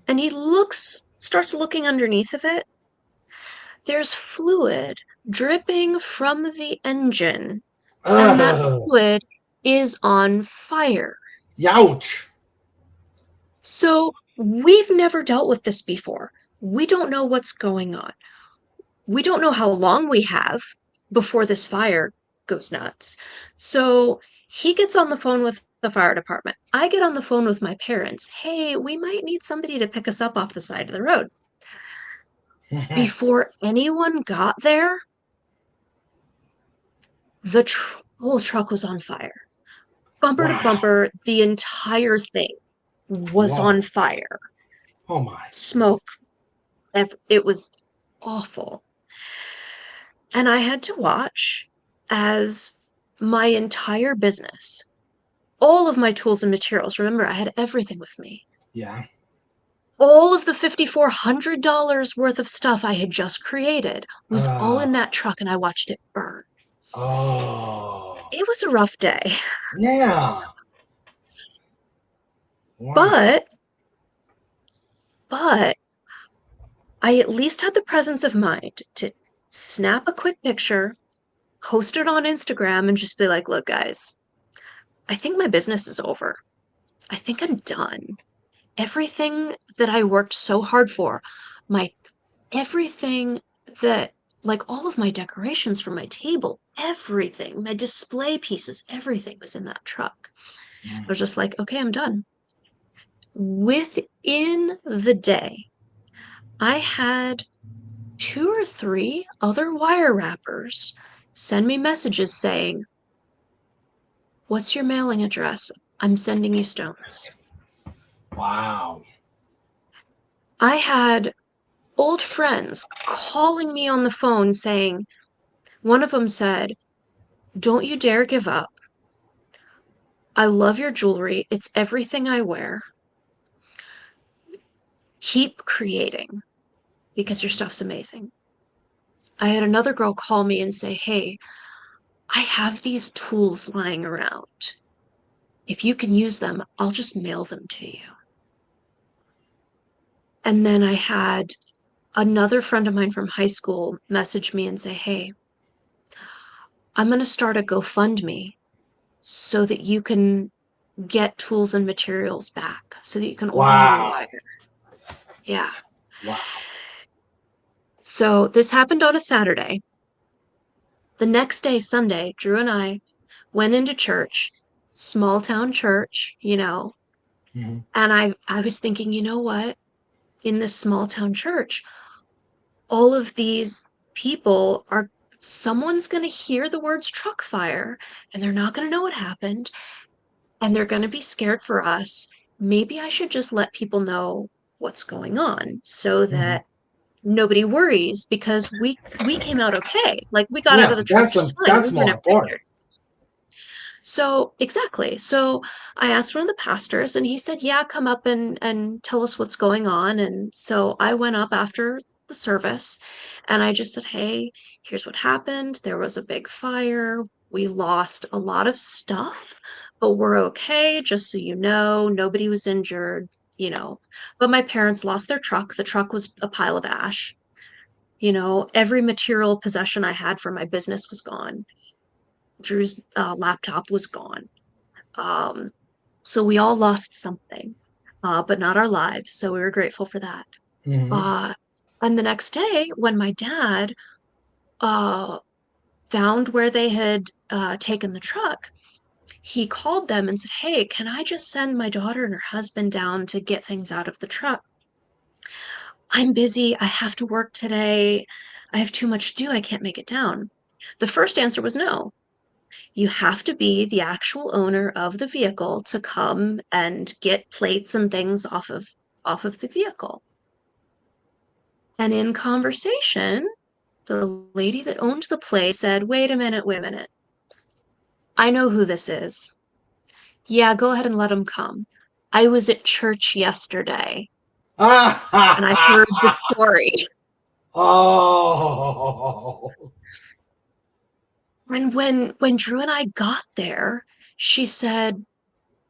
and starts looking underneath of it. There's fluid dripping from the engine, and that fluid is on fire. Youch. So we've never dealt with this before. We don't know what's going on. We don't know how long we have before this fire. goes nuts. So he gets on the phone with the fire department. I get on the phone with my parents. Hey, we might need somebody to pick us up off the side of the road. Before anyone got there, the whole truck was on fire. Bumper to Wow. bumper, the entire thing was on Whoa. fire. Oh my. Smoke. It was awful. And I had to watch as my entire business, all of my tools and materials, remember, I had everything with me. Yeah. All of the $5,400 worth of stuff I had just created was all Uh, in that truck, and I watched it burn. oh. It was a rough day, Yeah. Wow. but but I at least had the presence of mind to snap a quick picture, post it on Instagram, and just be like, look, guys, I think my business is over. I think I'm done. Everything that I worked so hard for, my everything that, like all of my decorations for my table, everything, my display pieces, everything was in that truck. I was just like, okay, I'm done. Within the day, I had 2 or 3 other wire wrappers send me messages saying, what's your mailing address? I'm sending you stones. Wow. I had old friends calling me on the phone saying, one of them said, don't you dare give up. I love your jewelry. It's everything I wear. Keep creating because your stuff's amazing. I had another girl call me and say, hey, I have these tools lying around. If you can use them, I'll just mail them to you. And then I had another friend of mine from high school message me and say, hey, I'm going to start a GoFundMe so that you can get tools and materials back, so that you can order more Wow. wire. Yeah. Wow. So this happened on a Saturday. The next day, Sunday, Drew and I went into church, small town church, Mm-hmm. and I was thinking, you know what? In this small town church, all of these people are someone's going to hear the words truck fire and they're not going to know what happened and they're going to be scared for us. Maybe I should just let people know what's going on so Mm-hmm. that nobody worries because we came out okay. Like we got out of Yeah, the truck just fine. We that's were more never important. injured. So exactly. So I asked one of the pastors and he said, yeah, come up and tell us what's going on. And so I went up after the service and I just said, hey, here's what happened. There was a big fire. We lost a lot of stuff, but we're okay, just so you know. Nobody was injured, you know. But my parents lost their truck. The truck was a pile of ash. Every material possession I had for my business was gone. Drew's laptop was gone. Um, so we all lost something, but not our lives. So we were grateful for that. Mm-hmm. Uh, and the next day, when my dad uh, found where they had taken the truck, he called them and said, hey, can I just send my daughter and her husband down to get things out of the truck? I'm busy. I have to work today. I have too much to do. I can't make it down. The first answer was no. You have to be the actual owner of the vehicle to come and get plates and things off of the vehicle. And in conversation, the lady that owned the place said, wait a minute, wait a minute. I know who this is. Yeah, go ahead and let him come. I was at church yesterday and I heard the story. Oh. And when Drew and I got there, she said,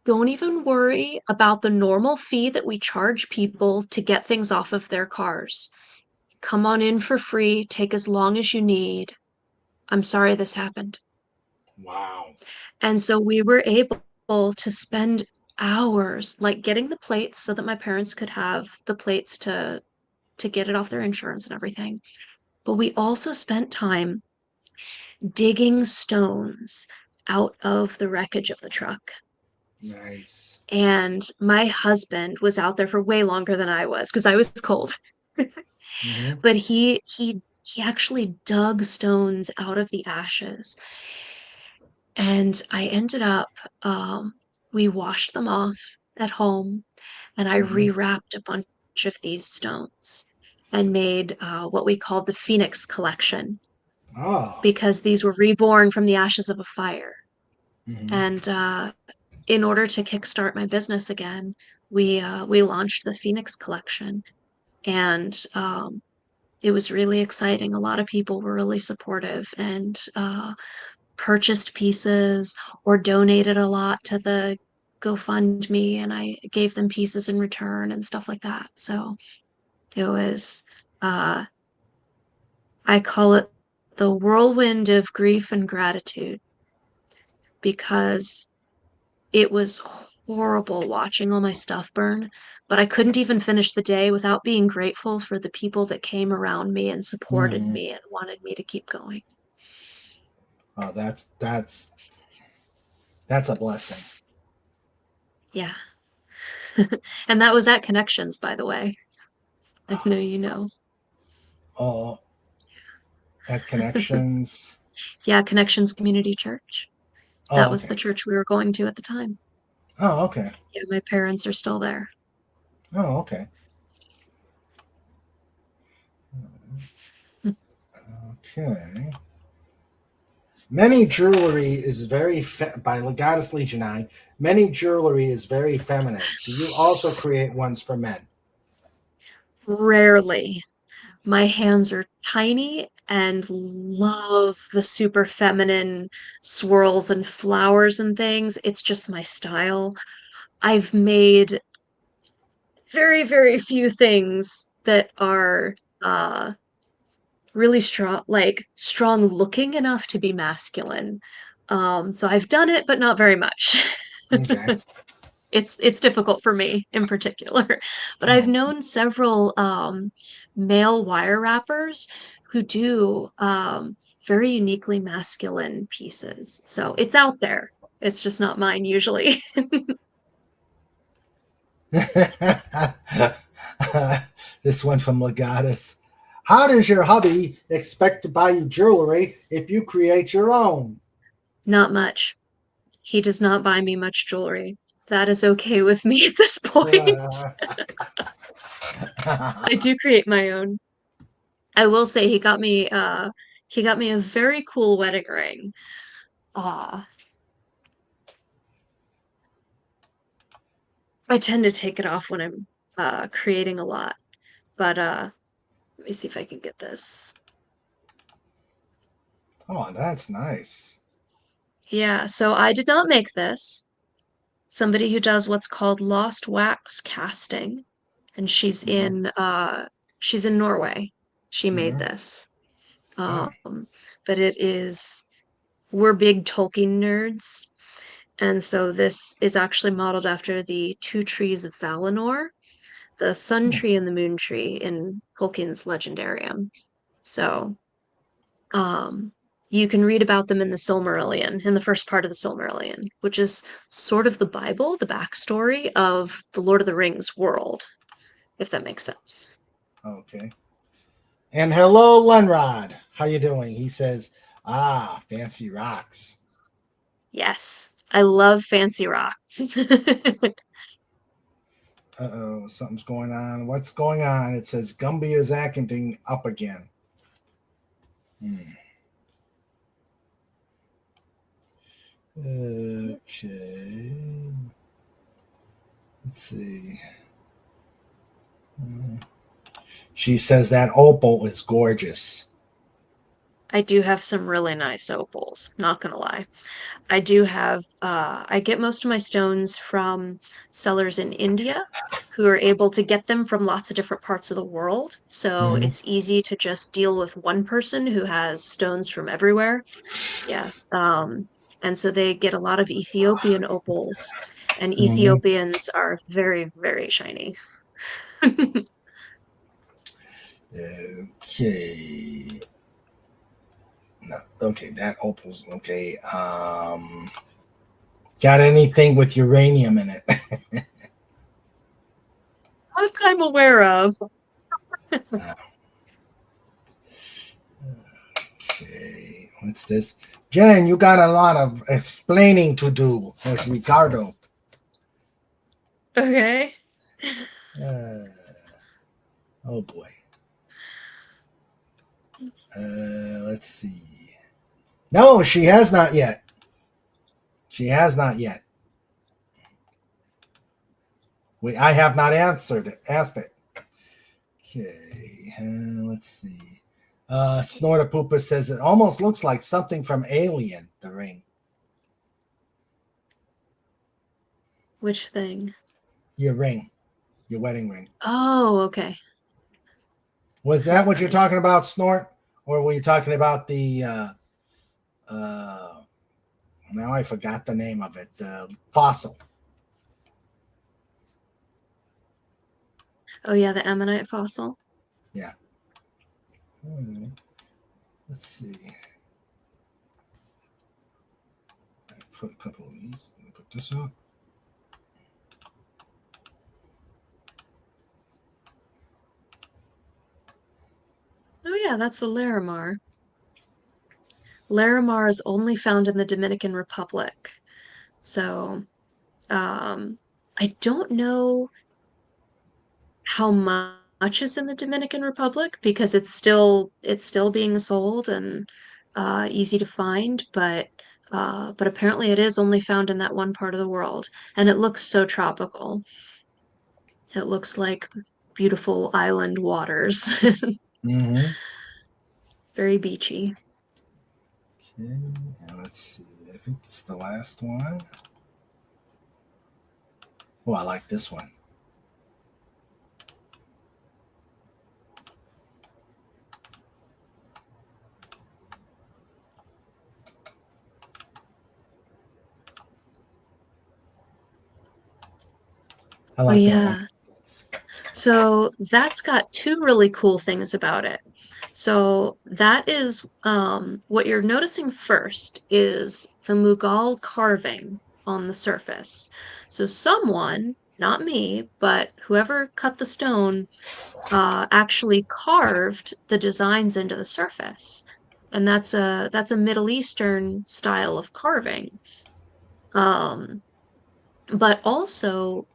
don't even worry about the normal fee that we charge people to get things off of their cars. Come on in for free, take as long as you need. I'm sorry this happened. Wow. And so we were able to spend hours like getting the plates so that my parents could have the plates to get it off their insurance and everything. But we also spent time digging stones out of the wreckage of the truck. Nice. And my husband was out there for way longer than I was because I was cold. Hmm. But he actually dug stones out of the ashes. And I ended up we washed them off at home and I Hmm. rewrapped a bunch of these stones and made what we called the Phoenix Collection Oh. because these were reborn from the ashes of a fire. Hmm. And in order to kickstart my business again, we launched the Phoenix Collection, and it was really exciting. A lot of people were really supportive and purchased pieces or donated a lot to the GoFundMe, and I gave them pieces in return and stuff like that. So it was, uh, I call it the whirlwind of grief and gratitude because it was horrible watching all my stuff burn, but I couldn't even finish the day without being grateful for the people that came around me and supported Hmm. me and wanted me to keep going. Oh, that's a blessing. Yeah. And that was at Connections, by the way. I know you know. Oh, at Connections. Yeah, Connections Community Church. That Oh, was okay. the church we were going to at the time. Oh, okay. Yeah, my parents are still there. Oh, okay. Okay. Many jewelry is by Legatus Legionine. Many jewelry is very feminine. Do you also create ones for men? Rarely. My hands are tiny and love the super feminine swirls and flowers and things. It's just my style. I've made very, very few things that are really strong, like strong looking enough to be masculine. So I've done it, but not very much. Okay. It's difficult for me in particular. But I've Oh. known several male wire wrappers who do very uniquely masculine pieces. So it's out there. It's just not mine usually. This one from Legatus. How does your hubby expect to buy you jewelry if you create your own? Not much. He does not buy me much jewelry. That is okay with me at this point. Uh, I do create my own. I will say he got me a very cool wedding ring. Uh I tend to take it off when I'm creating a lot. But let me see if I can get this. oh, that's nice. Yeah, so I did not make this. Somebody who does what's called lost wax casting, and Hmm. she's in Norway. She made Hmm. this. Oh. But it is we're big Tolkien nerds, and so this is actually modeled after the two trees of Valinor, the sun Hmm. tree and the moon tree in Tolkien's Legendarium. So Um, you can read about them in the Silmarillion, in the first part of the Silmarillion, which is sort of the Bible, the backstory of the Lord of the Rings world, if that makes sense. Okay. And hello, Lenrod. How you doing? He says, "Ah, fancy rocks." Yes, I love fancy rocks. Uh-oh, something's going on. What's going on? It says Gumby is acting up again. Hmm. Okay. Let's see. Hmm. She says that opal is gorgeous. I do have some really nice opals, not gonna lie. I do have, I get most of my stones from sellers in India who are able to get them from lots of different parts of the world. So Hmm. it's easy to just deal with one person who has stones from everywhere. Yeah. And so they get a lot of Ethiopian opals, and Hmm. Ethiopians are very, very shiny. Okay. No, okay, that opals. Okay. Got anything with uranium in it? Not that I'm aware of. Okay, what's this? Jen, you got a lot of explaining to do with Ricardo. Okay. Uh, oh boy. Let's see. No, she has not yet. She has not yet. I have not asked it. Okay, let's see. Snorta Poopa says it almost looks like something from Alien, the ring. Which thing? Your ring. Your wedding ring. Oh, okay. Was that That's what you're funny. talking about, Snort? Or were you talking about the uh now I forgot the name of it. Fossil. Oh yeah, the ammonite fossil. Yeah. Hmm. Let's see. I put a couple of these. Let me put this up. Oh yeah, that's the Larimar. Larimar is only found in the Dominican Republic. So, I don't know how much is in the Dominican Republic because it's still being sold and easy to find, but apparently it is only found in that one part of the world, and it looks so tropical. It looks like beautiful island waters. Mm-hmm. Very beachy. Okay, and let's see. I think it's the last one. Oh, I like this one. I Oh like that one. yeah. So that's got two really cool things about it. So that is what you're noticing first is the Mughal carving on the surface. So someone, not me, but whoever cut the stone, actually carved the designs into the surface. And that's a Middle Eastern style of carving. Um, but also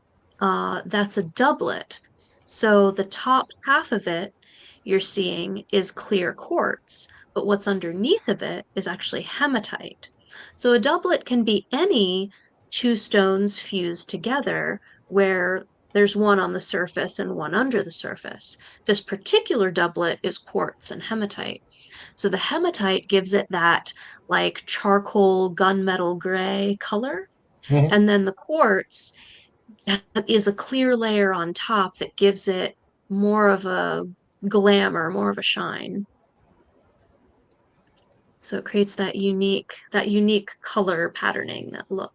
that's a doublet. So the top half of it you're seeing is clear quartz, but what's underneath of it is actually hematite. So a doublet can be any two stones fused together where there's one on the surface and one under the surface. This particular doublet is quartz and hematite. So the hematite gives it that like charcoal gunmetal gray color. Mhm. And then the quartz is a clear layer on top that gives it more of a glamour, more of a shine. So it creates that unique color patterning, that look.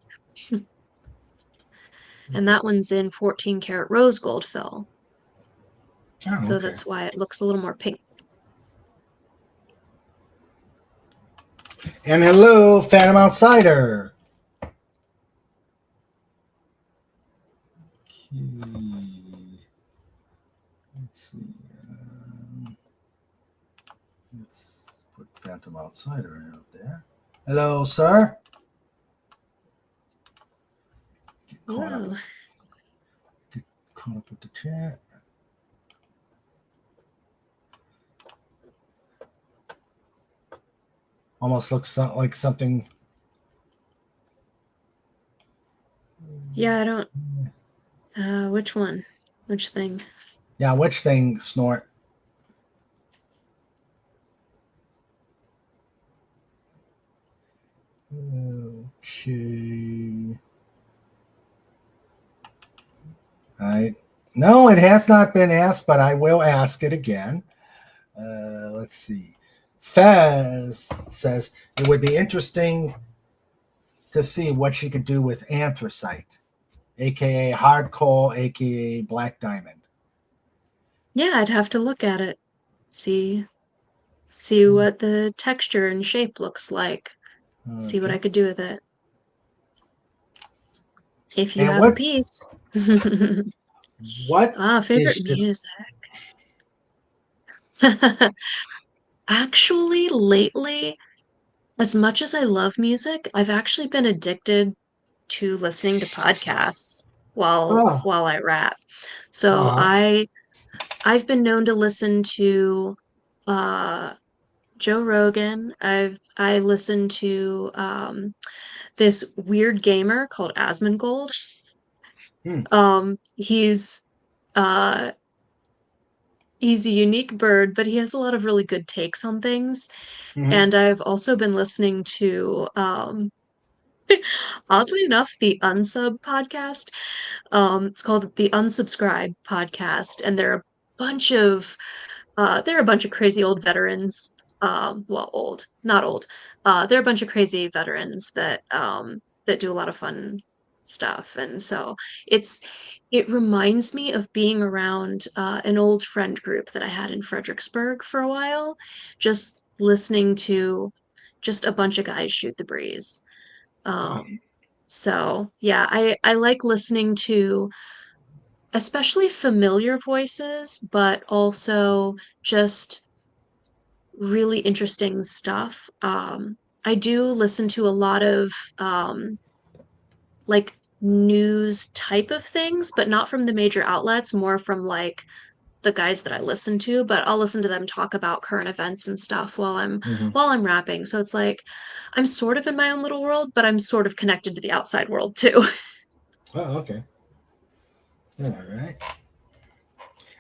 And that one's in 14 karat rose gold fill. Oh, So okay. that's why it looks a little more pink. And hello, Phantom Outsider. Okay. Let's see. Let's put Phantom Outsider out there. Hello, sir. Get caught up. Whoa. Get caught up with the chat. Almost looks like something. Yeah, I don't. Which one? Which thing? Yeah, which thing, Snort? Okay. I No, it has not been asked, but I will ask it again. Let's see. Fez says it would be interesting to see what she could do with anthracite, aka hard coal, aka black diamond. Yeah, I'd have to look at it. See. see what the texture and shape looks like, see what Okay. I could do with it. If you And have a what piece. what Ah, favorite is your music. Actually, lately, as much as I love music, I've actually been addicted to listening to podcasts oh while I rap. So uh-huh. I've been known to listen to uh Joe Rogan. I listened to this weird gamer called Asmongold. Hmm. He's uh he's a unique bird, but he has a lot of really good takes on things. Hmm. And I've also been listening to oddly enough, the Unsub podcast. It's called the Unsubscribe podcast, and they're a bunch of crazy old veterans. Well, old, not old. They're a bunch of crazy veterans that do a lot of fun stuff, and so it's it reminds me of being around an old friend group that I had in Fredericksburg for a while, just listening to just a bunch of guys shoot the breeze. Oh, So yeah, I like listening to especially familiar voices, but also just really interesting stuff. I do listen to a lot of um, like news type of things, but not from the major outlets, more from like the guys that I listen to, but I'll listen to them talk about current events and stuff hmm. while I'm rapping. So it's like I'm sort of in my own little world, but I'm sort of connected to the outside world too. Oh, okay. All right.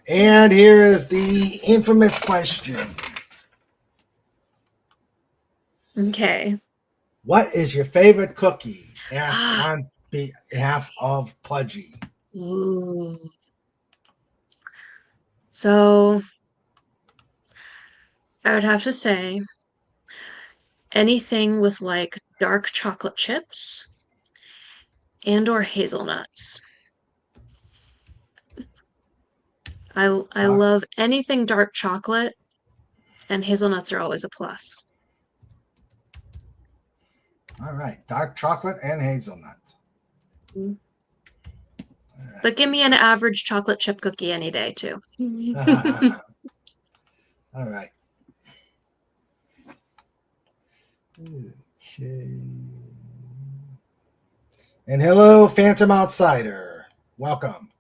And here is the infamous question. Okay. What is your favorite cookie? Asked Ah, on behalf of Pudgy. ooh. So I would have to say anything with like dark chocolate chips and or hazelnuts. I Uh, love anything dark chocolate, and hazelnuts are always a plus. all right. Dark chocolate and hazelnut. Mm. All But give me an average chocolate chip cookie any day too. right. All right. Okay. And hello, Phantom Outsider. Welcome.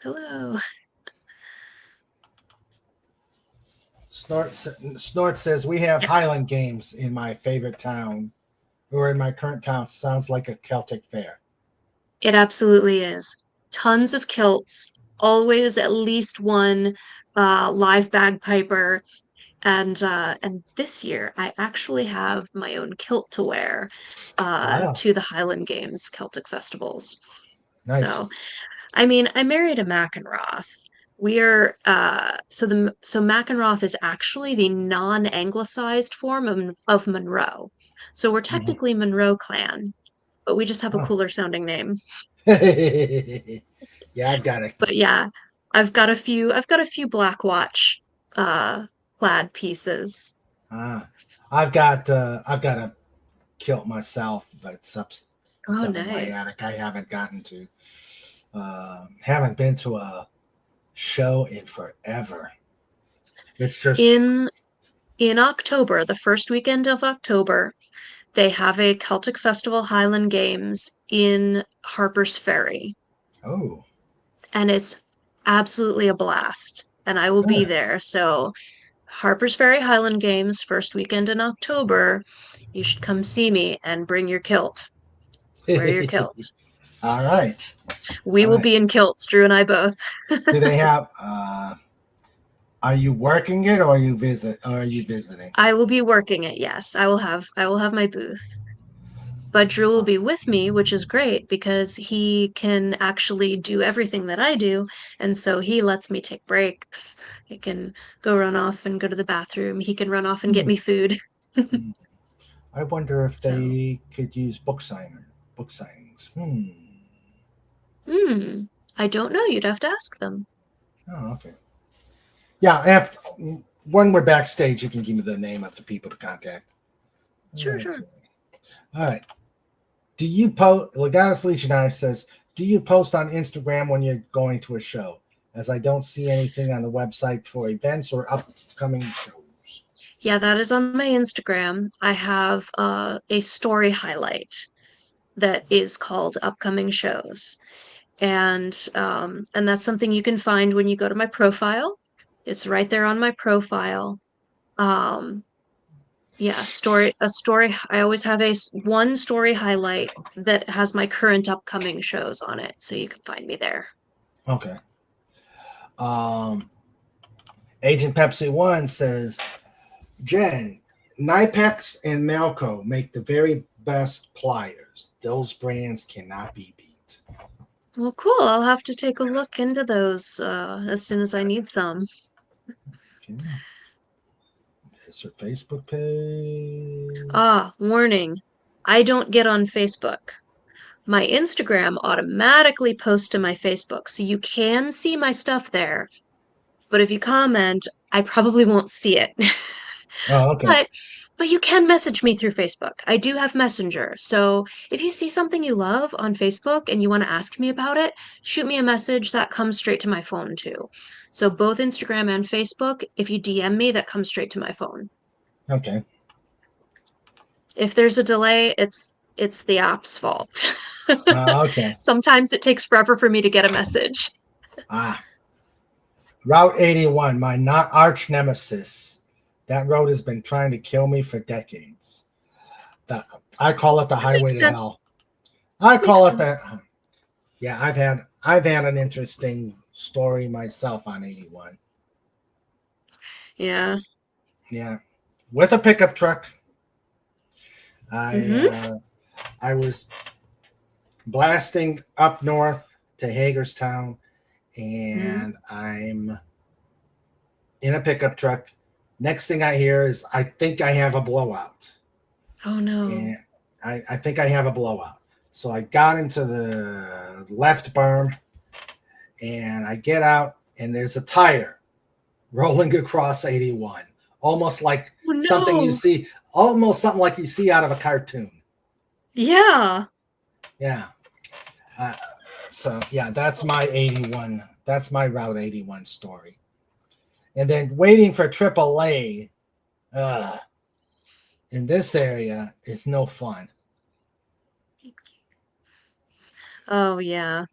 Hello. Snort says we have Yes. Highland games in my favorite town, or in my current town. Sounds like a Celtic fair. It absolutely is. Tons of kilts, always at least one live bagpiper. And this year I actually have my own kilt to wear Wow, to the Highland Games Celtic festivals. nice. So, I mean, I married a Mackenroth. We're so Mackenroth is actually the non-anglicized form of Monroe. So we're Mhm. technically Monroe clan, but we just have a Oh. cooler sounding name. Yeah, I've got it. But yeah, I've got a few Black Watch uh plaid pieces. Ah, I've got a kilt myself. It's Oh, up in my nice. attic. I haven't gotten to. Haven't been to a show in forever. It's just In in October, the first weekend of October, they have a Celtic Festival Highland Games in Harper's Ferry, oh, and it's absolutely a blast. And I will be huh. there. So, Harper's Ferry Highland Games, first weekend in October. You should come see me and bring your kilt. Wear your kilt. All right, We all will right. be in kilts, Drew and I both. Do they have? Are you working it, or are you visit? Or are you visiting? I will be working it, yes. I will have my booth. But Drew will be with me, which is great because he can actually do everything that I do. And so he lets me take breaks. I can go run off and go to the bathroom. He can run off and get Hmm. me food. I wonder if So, they could use book signings. Hmm. I don't know. You'd have to ask them. Oh, okay. Yeah, after when we're backstage, you can give me the name of the people to contact. Sure, Okay. sure. All right. Do you post? Legatus Legioni says, do you post on Instagram when you're going to a show? As I don't see anything on the website for events or upcoming shows. Yeah, that is on my Instagram. I have a story highlight that is called upcoming shows. And that's something you can find when you go to my profile. It's right there on my profile. Um, yeah, a story. I always have one story highlight that has my current upcoming shows on it, so you can find me there. Okay. Agent Pepsi One says, Jen, Nipex and Malco make the very best pliers. Those brands cannot be beat. Well, cool. I'll have to take a look into those as soon as I need some. Okay. There's her Facebook page. Warning. I don't get on Facebook. My Instagram automatically posts to my Facebook, so you can see my stuff there. But if you comment, I probably won't see it. Oh, okay. But you can message me through Facebook. I do have Messenger. So if you see something you love on Facebook and you want to ask me about it, shoot me a message that comes straight to my phone too. So both Instagram and Facebook, if you DM me, that comes straight to my phone. Okay. If there's a delay, it's the app's fault. Okay. Sometimes it takes forever for me to get a message. Route 81, my not arch nemesis. That road has been trying to kill me for decades. I call it the highway makes to sense. hell. I call it Makes that. Yeah, I've had an interesting story myself on 81. Yeah. Yeah, with a pickup truck. Mhm. I was blasting up north to Hagerstown, and I'm in a pickup truck. Next thing I hear is, I think I have a blowout. Oh no. And I think I have a blowout. So I got into the left berm, and I get out, and there's a tire rolling across 81, almost like Oh something you no. see, almost something like you see out of a cartoon. Yeah. Yeah. So yeah, that's my 81. That's my Route 81 story. And then waiting for AAA in this area is no fun. Oh yeah.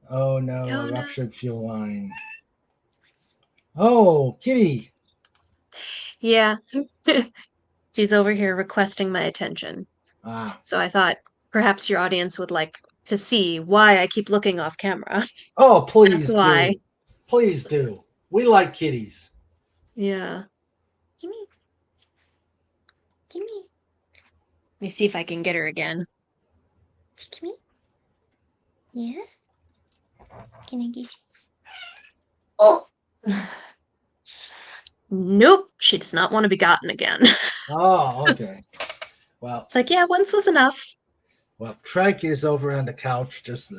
Oh no, Oh a no. ruptured fuel line. Oh, Kitty. Yeah. She's over here requesting my attention. Ah. So I thought perhaps your audience would like to see why I keep looking off camera. Oh, That's please why. do. Please do. We like kitties. Yeah. Gimme. Gimme. Let me see if I can get her again. Gimme. Yeah. Can I get you? Oh. Nope. She does not want to be gotten again. Oh, okay. Well, It's like, yeah, once was enough. Trike is over on the couch just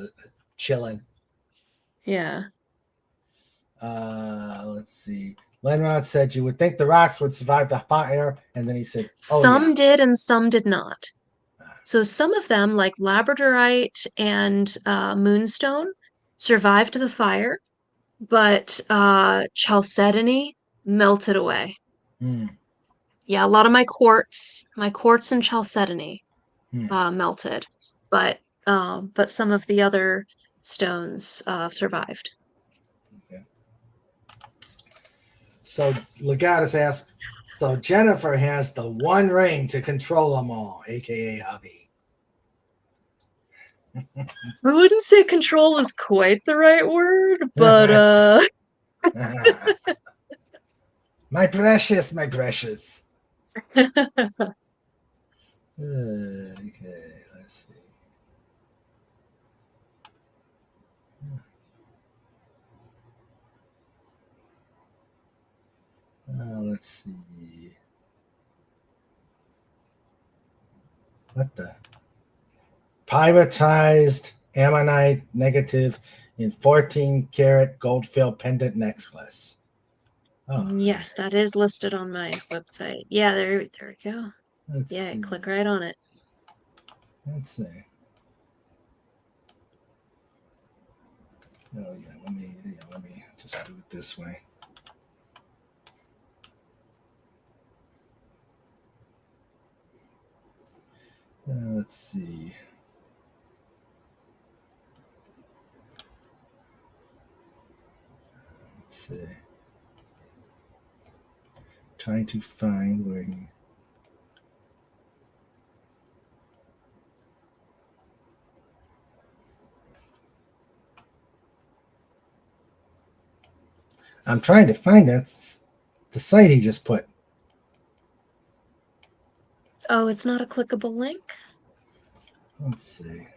chilling. Yeah. Let's see. Lenrod said you would think the rocks would survive the fire, and then he said, "Oh yeah." Some did and some did not. So some of them, like labradorite and moonstone, survived the fire, but chalcedony melted away. Hmm. Yeah, a lot of my quartz and chalcedony Hmm. melted, but some of the other stones survived. Okay. So Legatus asks, so Jennifer has the one ring to control them all, aka hubby. I wouldn't say control is quite the right word, but My precious, my precious. Okay, let's see. Let's see. What the? Privatized ammonite negative in 14 karat gold fill pendant necklace. Oh, Yes, that is listed on my website. Yeah, there we go. let's Yeah, see. click right on it. Let's see. Oh yeah, let me just do it this way. Let's see. Let's see. Trying to find where he. I'm trying to find the site he just put. Oh, it's not a clickable link? Let's see.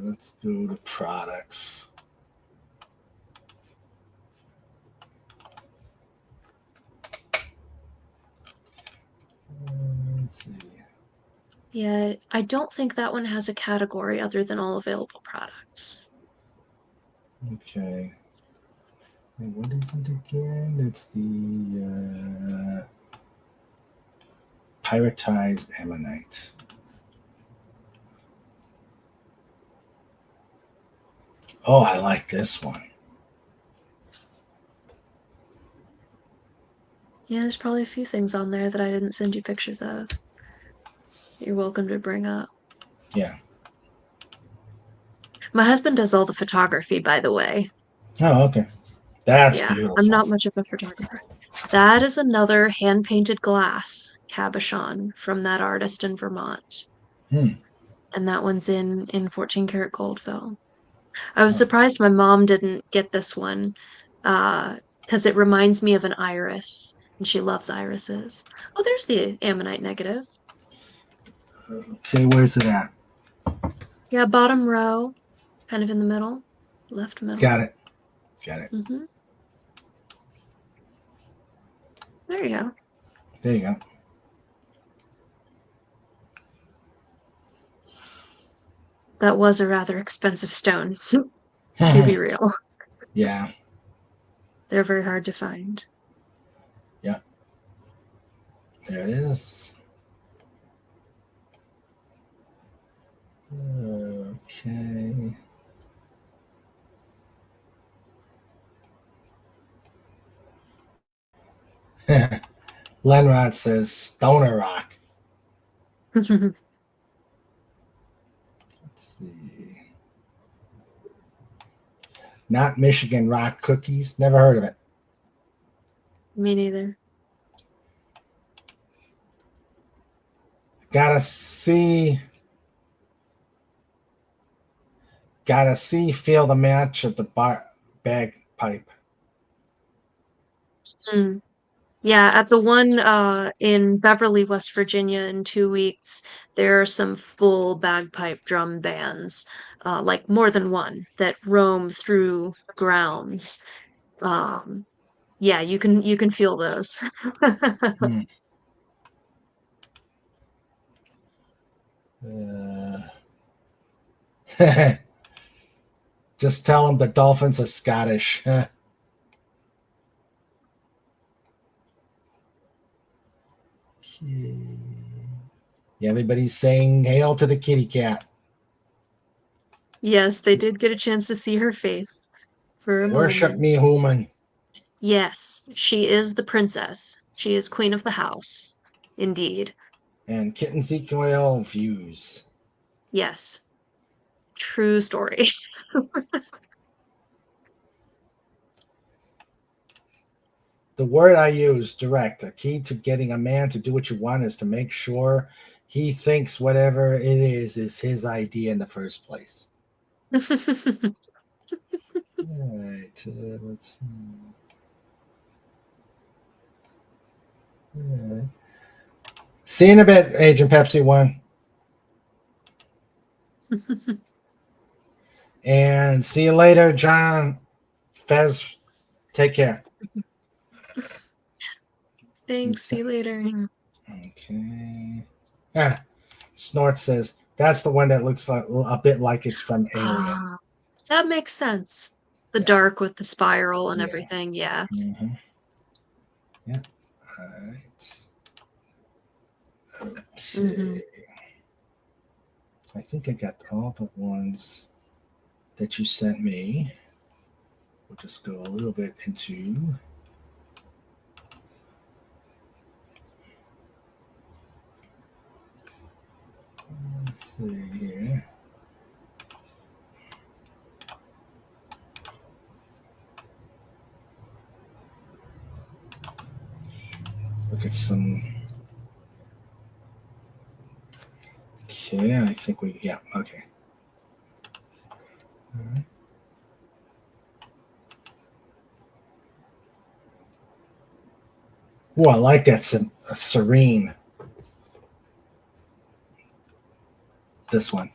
Let's go to products. Let's see. Yeah, I don't think that one has a category other than all available products. Okay. And what is it again? It's the pyretized ammonite. Oh, I like this one. Yeah, there's probably a few things on there that I didn't send you pictures of. You're welcome to bring up. Yeah. My husband does all the photography, by the way. Oh, okay. That's Yeah, I'm beautiful. not much of a photographer. That is another hand-painted glass cabochon from that artist in Vermont. Hmm. And that one's in 14 karat gold fill. I was Oh, surprised my mom didn't get this one, because it reminds me of an iris, and she loves irises. Oh, there's the ammonite negative. okay, where's it at? Yeah, bottom row, kind of in the middle, left middle. Got it. Got it. Mm-hmm. There you go. There you go. That was a rather expensive stone, to be real. Yeah. They're very hard to find. Yeah. There it is. Okay. Lenrod says Stoner Rock. Let's see. Not Michigan Rock Cookies. Never heard of it. Me neither. Gotta see. Feel the match of the bagpipe. Mm. Yeah, at the one in Beverly, West Virginia in 2 weeks, there are some full bagpipe drum bands, like more than one, that roam through the grounds. Um, yeah, you can feel those. Hmm. Just tell them the Dolphins are Scottish. Okay. Yeah, everybody's saying hail to the kitty cat. Yes, they did get a chance to see her face for a Worship moment. me, human. Yes, she is the princess. She is queen of the house. Indeed. And kittens equal views. Yes. True story. The word I use, direct. A key to getting a man to do what you want is to make sure he thinks whatever it is his idea in the first place. All right, let's see. All right. See you in a bit, Agent Pepsi One. And see you later, John Fez. Take care. Thanks. See you later. Okay. Ah, Snort says, That's the one that looks like a bit like it's from Alien. Ah, that makes sense. The Yeah. dark with the spiral and Yeah. everything. Yeah. Mm-hmm. Yeah. All right. Mm-hmm. Okay. I think I got all the ones that you sent me. We'll just go a little bit into. Let's see here. Look at some. Okay, I think we. Yeah. Okay. All right. Oh, I like that serene. This one,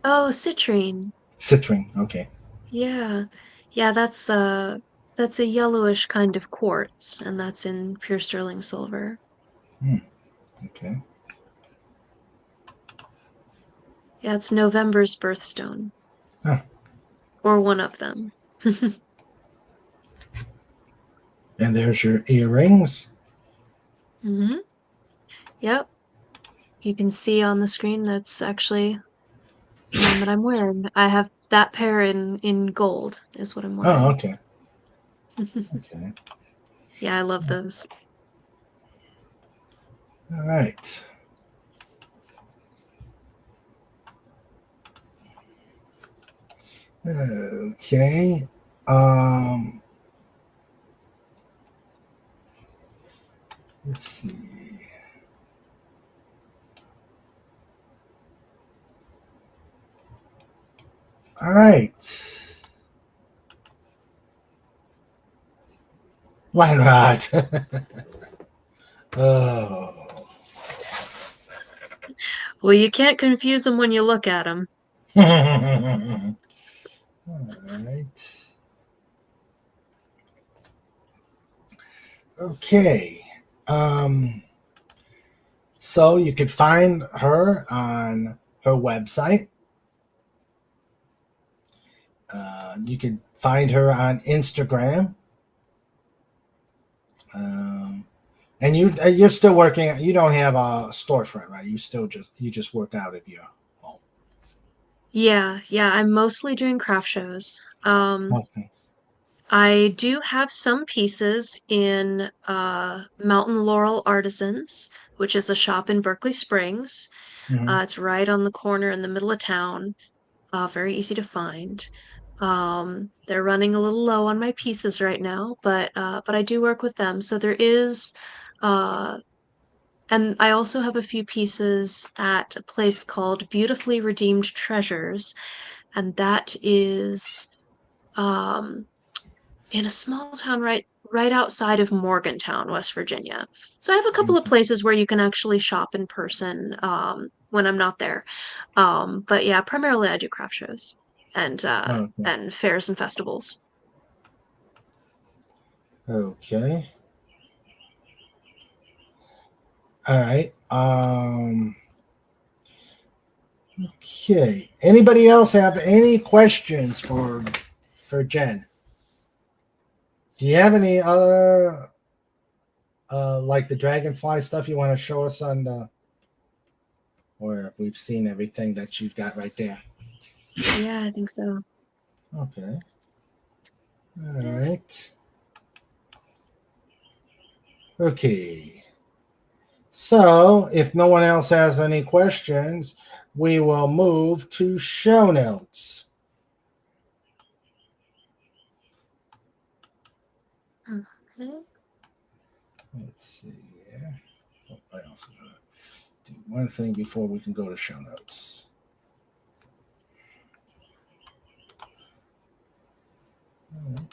Oh, citrine. citrine. Okay. Yeah. Yeah, that's a yellowish kind of quartz, and that's in pure sterling silver. Hmm. Okay. Yeah, it's November's birthstone. Huh. Or one of them. And there's your earrings. Mm-hmm. Yep. You can see on the screen that's actually the one that I'm wearing. I have that pair in gold is what I'm Oh, wearing. okay. Okay. Yeah, I love those. All right. Okay. Um, let's see. All right. Line rod. Oh. Well, you can't confuse them when you look at them. All right. Okay. Um, so you could find her on her website. You can find her on Instagram. And you're still working. You don't have a storefront, right? You just work out of your home. Yeah, I'm mostly doing craft shows. Okay. I do have some pieces in Mountain Laurel Artisans, which is a shop in Berkeley Springs. Hmm. It's right on the corner in the middle of town. Very easy to find. They're running a little low on my pieces right now, but I do work with them. So there is, uh, and I also have a few pieces at a place called Beautifully Redeemed Treasures, and that is um in a small town right outside of Morgantown, West Virginia. So I have a couple of places where you can actually shop in person when I'm not there. But yeah, primarily I do craft shows Okay. and fairs and festivals. Okay. All right. Okay. Anybody else have any questions for Jen? Do you have any other like the dragonfly stuff you want to show us on the, or if we've seen everything that you've got right there? Yeah, I think so. Okay. All right. Okay. So, if no one else has any questions, we will move to show notes. Okay. Let's see here. Oh, I also gotta do one thing before we can go to show notes. All right.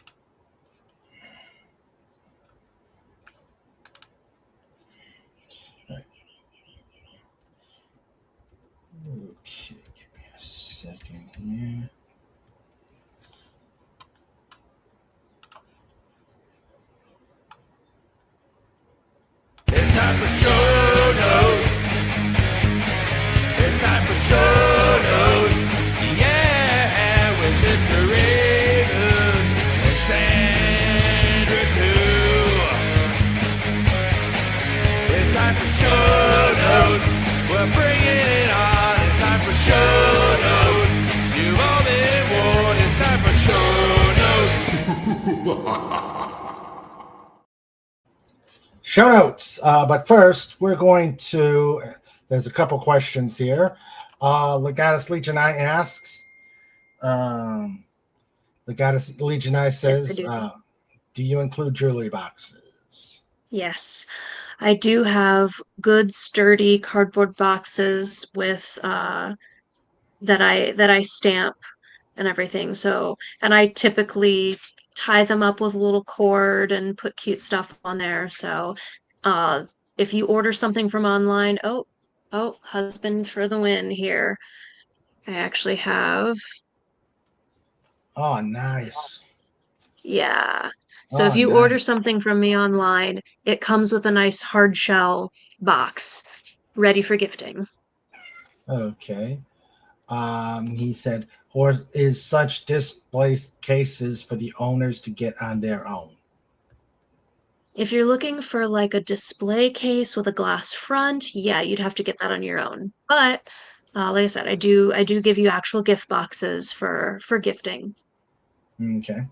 Okay, give me a second here. It's time for show notes. It's time for show bringing it on. It's time for show notes. You've all been warned. It's time for show notes. Show notes. But first, we're going to. There's a couple questions here. Legatus Legion I asks. Legatus Legion I says, Yes, I do you include jewelry boxes? Yes, I do have good sturdy cardboard boxes with that I stamp and everything. So, and I typically tie them up with a little cord and put cute stuff on there. So, uh, if you order something from online, oh, husband for the win here. I actually have, Oh, nice. yeah. So if Oh, you order nice. something from me online, it comes with a nice hard shell box ready for gifting. Okay. He said, or is such display cases for the owners to get on their own? If you're looking for like a display case with a glass front, yeah, you'd have to get that on your own. But like I said, I do give you actual gift boxes for gifting. Okay.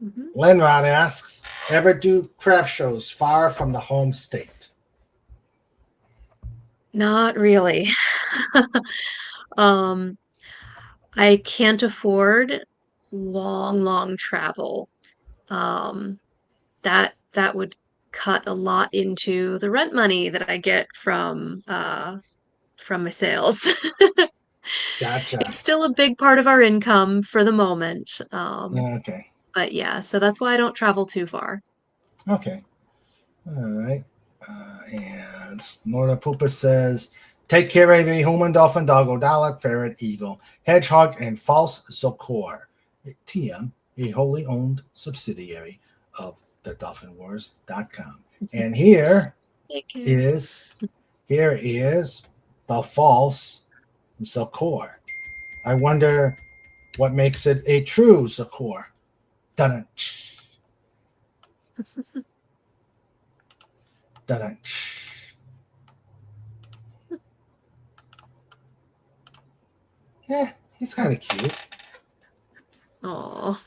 Mhm. Lenrod asks, ever do craft shows far from the home state? Not really. Um, I can't afford long travel. Um, that would cut a lot into the rent money that I get from my sales. Gotcha. It's still a big part of our income for the moment. Okay. But yeah, so that's why I don't travel too far. Okay. All right. And Norda Poopa says, take care of a human, dolphin, doggo, dollar, ferret, eagle, hedgehog, and false zocor. TM, a wholly owned subsidiary of the dolphinwars.com. And here Take care. is the false zocor. I wonder what makes it a true zocor. Dun dun. Yeah, he's kind of cute. Oh,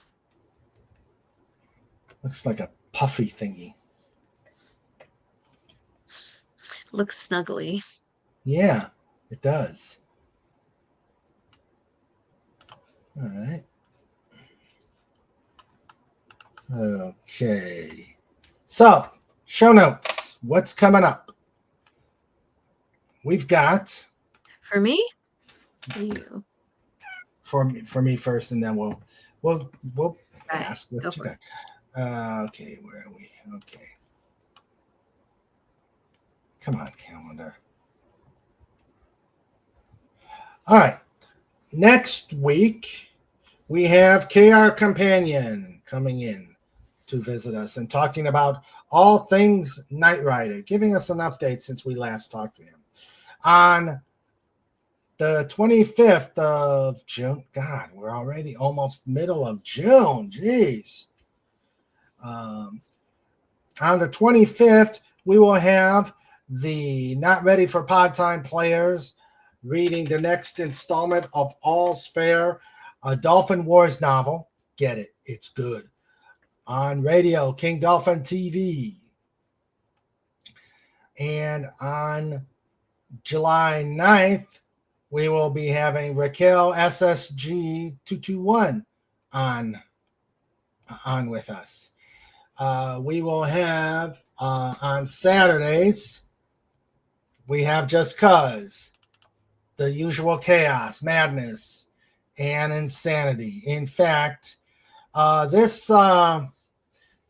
Looks like a puffy thingy. looks snuggly. Yeah, it does. All right. Okay. So, show notes. What's coming up? We've got For me? For you. for me first, and then we'll Right. ask Go what you for it. got. Okay, where are we? Okay. Come on, calendar. All right. Next week, we have KR Companion coming in to visit us and talking about all things Knight Rider, giving us an update since we last talked to him. On the 25th of June, God, we're already almost middle of June. Jeez. On the 25th, we will have the Not Ready for Pod Time players reading the next installment of All's Fair, a Dolphin Wars novel. Get it. It's good. On radio, King Dolphin TV. And on July 9th, we will be having Raquel SSG 221 on with us. We will have on Saturdays, we have Just Cuz, the usual chaos, madness, and insanity. In fact,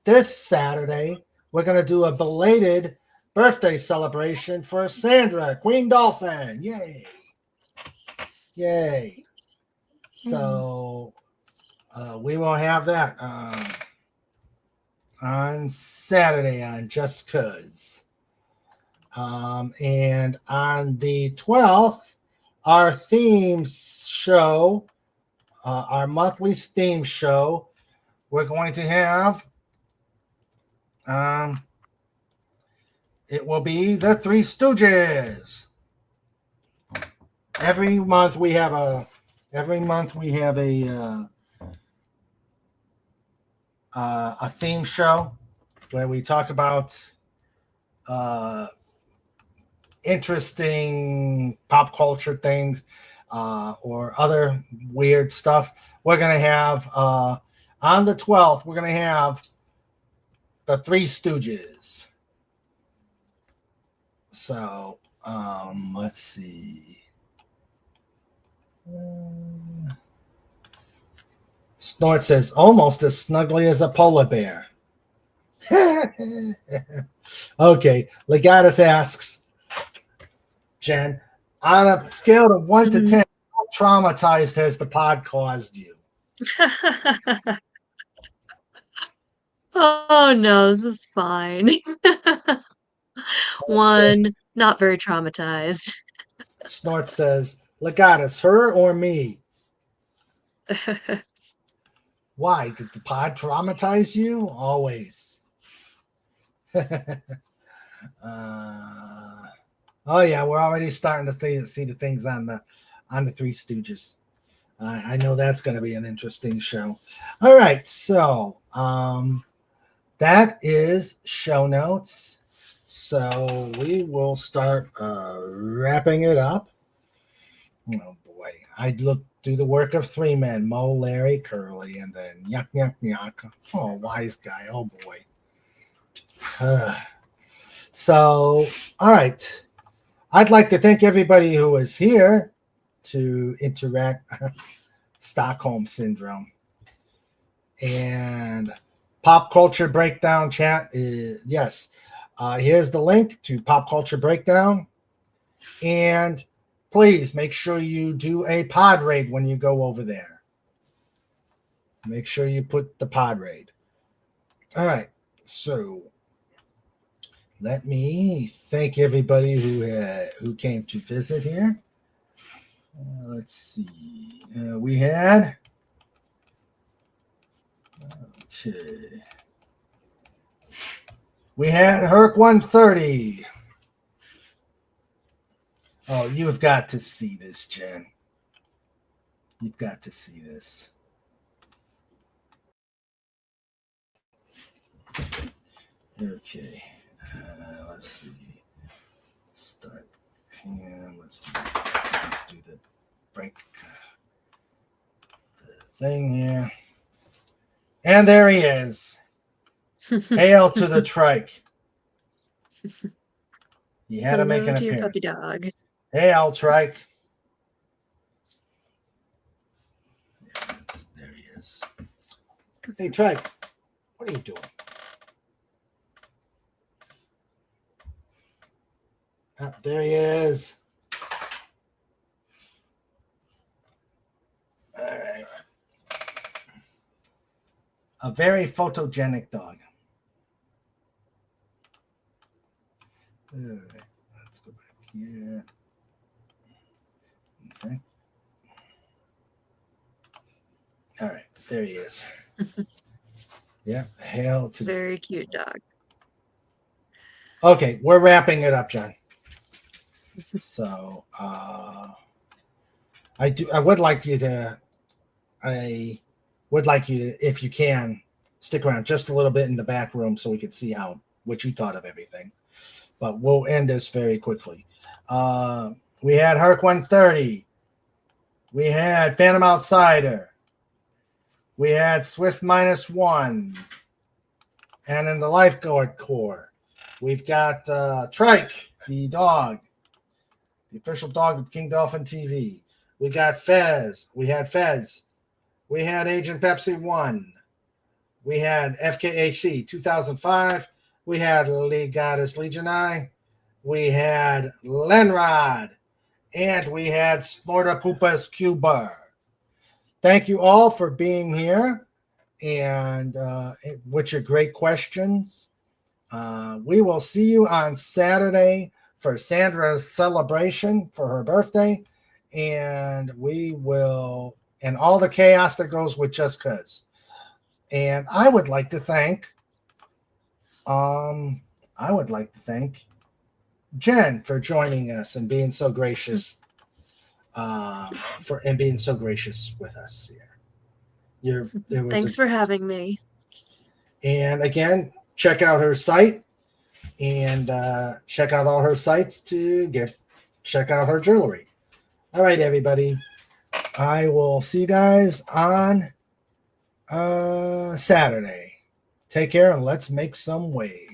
this Saturday, we're going to do a belated birthday celebration for Sandra, Queen Dolphin. Yay. Yay. So we will have that on Saturday on Just Cuz. And on the 12th, our theme show, our monthly theme show, we're going to have, it will be the Three Stooges. every month we have a theme show where we talk about interesting pop culture things or other weird stuff. We're going to have on the 12th, we're going to have the Three Stooges. So let's see. Snort says, almost as snuggly as a polar bear. Okay. Legatus asks, Jen, on a scale of 1 to 10, how traumatized has the pod caused you? Oh no, this is fine. 1, not very traumatized. Snort says, Legatus, her or me? Why? Did the pod traumatize you? Always. Oh yeah, we're already starting to see the things on the Three Stooges. I know that's going to be an interesting show. All right, so that is show notes. So we will start wrapping it up. Oh boy, I'd look do the work of 3 men: Mo, Larry, Curly, and then yuck yuck yuck. Oh, wise guy. Oh boy. So, all right. I'd like to thank everybody who was here to interact. Stockholm Syndrome. And Pop Culture Breakdown chat is, yes. Here's the link to Pop Culture Breakdown. And please make sure you do a pod raid when you go over there. Make sure you put the pod raid. All right. So let me thank everybody who came to visit here. Let's see. We had. Okay. We had Herc 130. Oh, you've got to see this, Jen. You've got to see this. Okay. Let's see. Start. And let's do the break the thing here. And there he is. Hail to the trike. You had to make an Hello to your appearance. puppy dog. Hail, trike. Yes, there he is. Hey, trike. What are you doing? There he is. All right. A very photogenic dog. All right. Let's go back here. Okay. All right. There he is. Yeah. Hail to Very cute dog. Okay, we're wrapping it up, John. So I would like you to, if you can, stick around just a little bit in the back room so we could see what you thought of everything. But we'll end this very quickly. We had Herc 130. We had Phantom Outsider. We had Swift -1. And in the Lifeguard Corps, we've got Trike, the dog. The official dog of King Dolphin TV. We got Fez. We had Fez. We had Agent Pepsi 1. We had FKHC 2005. We had Legatus Legionai. We had Lenrod. And we had Snorta Poopas Cuba. Thank you all for being here and with your great questions. We will see you on Saturday for Sandra's celebration for her birthday, and and all the chaos that goes with Just Cuz. And I would like to thank Jen for joining us and being so gracious for and being so gracious with us here. Thanks for having me. And again, check out her site and check out all her sites to check out her jewelry. All right, everybody. I will see you guys on Saturday. Take care and let's make some waves.